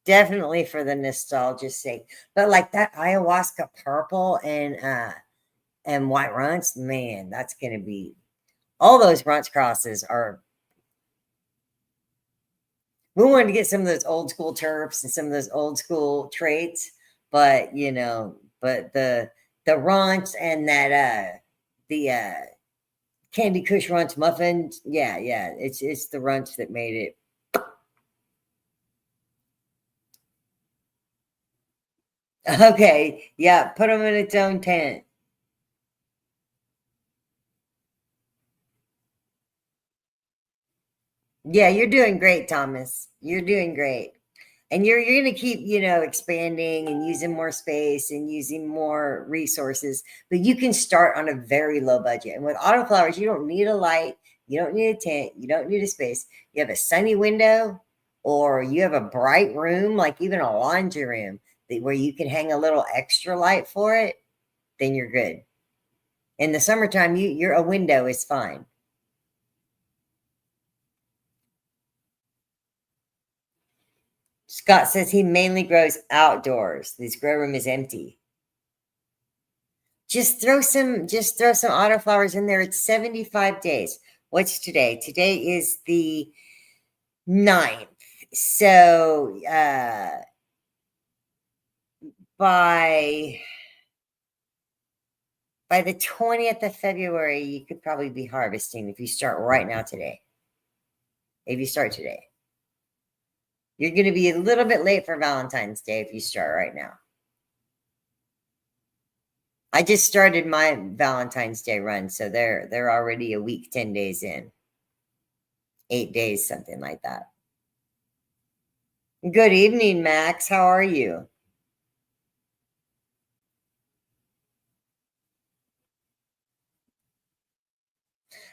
Definitely for the nostalgia's sake. But like that ayahuasca purple and white runts, man, that's gonna be all those runts crosses are. We wanted to get some of those old school terps and some of those old school traits, but you know, but the runts and that the Candy Kush Runts muffin, yeah, yeah, it's the runts that made it. Okay, yeah, put them in its own tent. Yeah, you're doing great, Thomas. You're doing great. And you're going to keep, you know, expanding and using more space and using more resources, but you can start on a very low budget. And with autoflowers, you don't need a light, you don't need a tent, you don't need a space. You have a sunny window or you have a bright room, like even a laundry room where you can hang a little extra light for it, then you're good. In the summertime, you're a window is fine. Scott says he mainly grows outdoors. This grow room is empty. Just throw some autoflowers in there. It's 75 days. What's today? Today is the 9th. So by the 20th of February, you could probably be harvesting if you start right now today. If you start today. You're going to be a little bit late for Valentine's Day if you start right now. I just started my Valentine's Day run, so they're already a week, 10 days in. 8 days, something like that. Good evening, Max. How are you?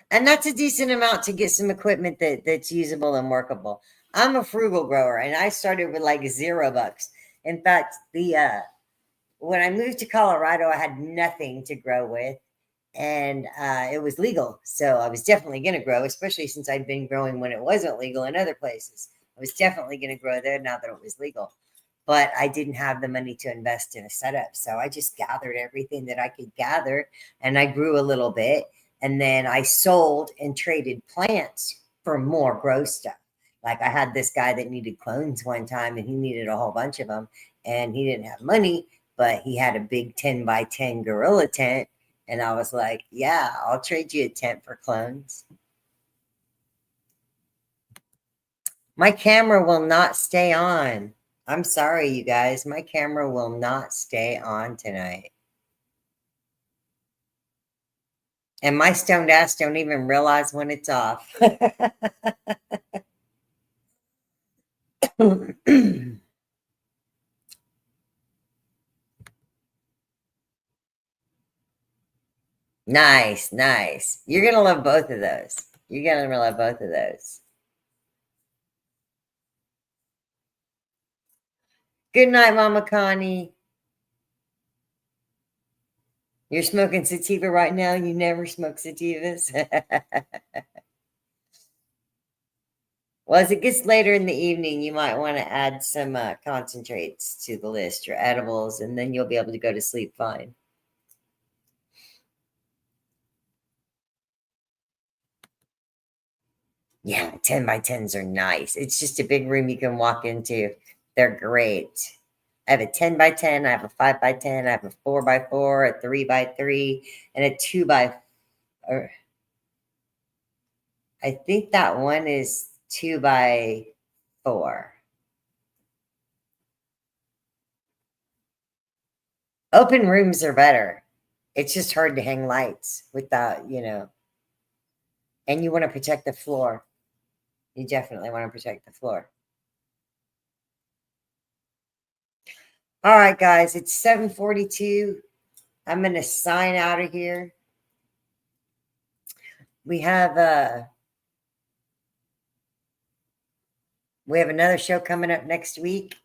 And that's a decent amount to get some equipment that's usable and workable. I'm a frugal grower and I started with like $0. In fact, the when I moved to Colorado, I had nothing to grow with and it was legal. So I was definitely going to grow, especially since I'd been growing when it wasn't legal in other places. I was definitely going to grow there now that it was legal. But I didn't have the money to invest in a setup. So I just gathered everything that I could gather and I grew a little bit. And then I sold and traded plants for more grow stuff. Like I had this guy that needed clones one time and he needed a whole bunch of them and he didn't have money, but he had a big 10 by 10 gorilla tent. And I was like, yeah, I'll trade you a tent for clones. My camera will not stay on. I'm sorry, you guys. My camera will not stay on tonight. And my stoned ass don't even realize when it's off. Nice, nice. You're going to love both of those. You're going to love both of those. Good night, Mama Connie. You're smoking sativa right now. You never smoke sativas. Well, as it gets later in the evening, you might want to add some concentrates to the list, your edibles, and then you'll be able to go to sleep fine. Yeah, 10 by 10s are nice. It's just a big room you can walk into. They're great. I have a 10 by 10, I have a 5 by 10, I have a 4 by 4, a 3 by 3, and a 2 by. I think that one is 2 by 4. Open rooms are better. It's just hard to hang lights without, and you want to protect the floor. You definitely want to protect the floor. All right, guys, it's 7:42. I'm going to sign out of here. We have another show coming up next week.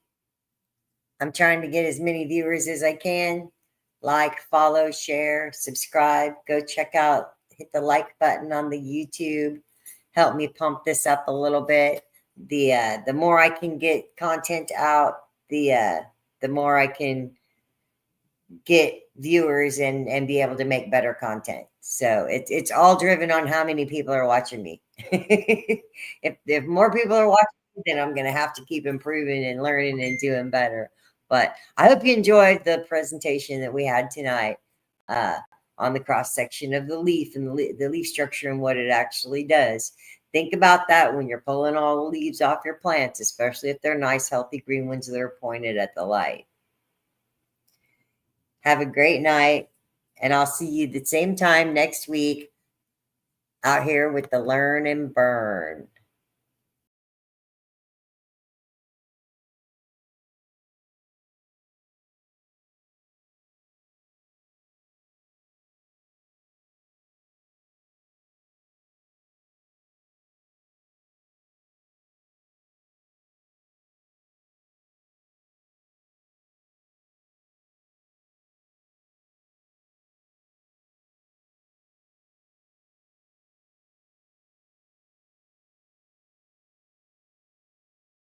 I'm trying to get as many viewers as I can. Like, follow, share, subscribe. Go check out, hit the like button on the YouTube. Help me pump this up a little bit. The more I can get content out, the more I can get viewers and be able to make better content. So it's all driven on how many people are watching me. If more people are watching me, then I'm going to have to keep improving and learning and doing better. But I hope you enjoyed the presentation that we had tonight on the cross section of the leaf and the leaf structure and what it actually does. Think about that when you're pulling all the leaves off your plants, especially if they're nice, healthy green ones that are pointed at the light. Have a great night, and I'll see you the same time next week out here with the Learn and Burn.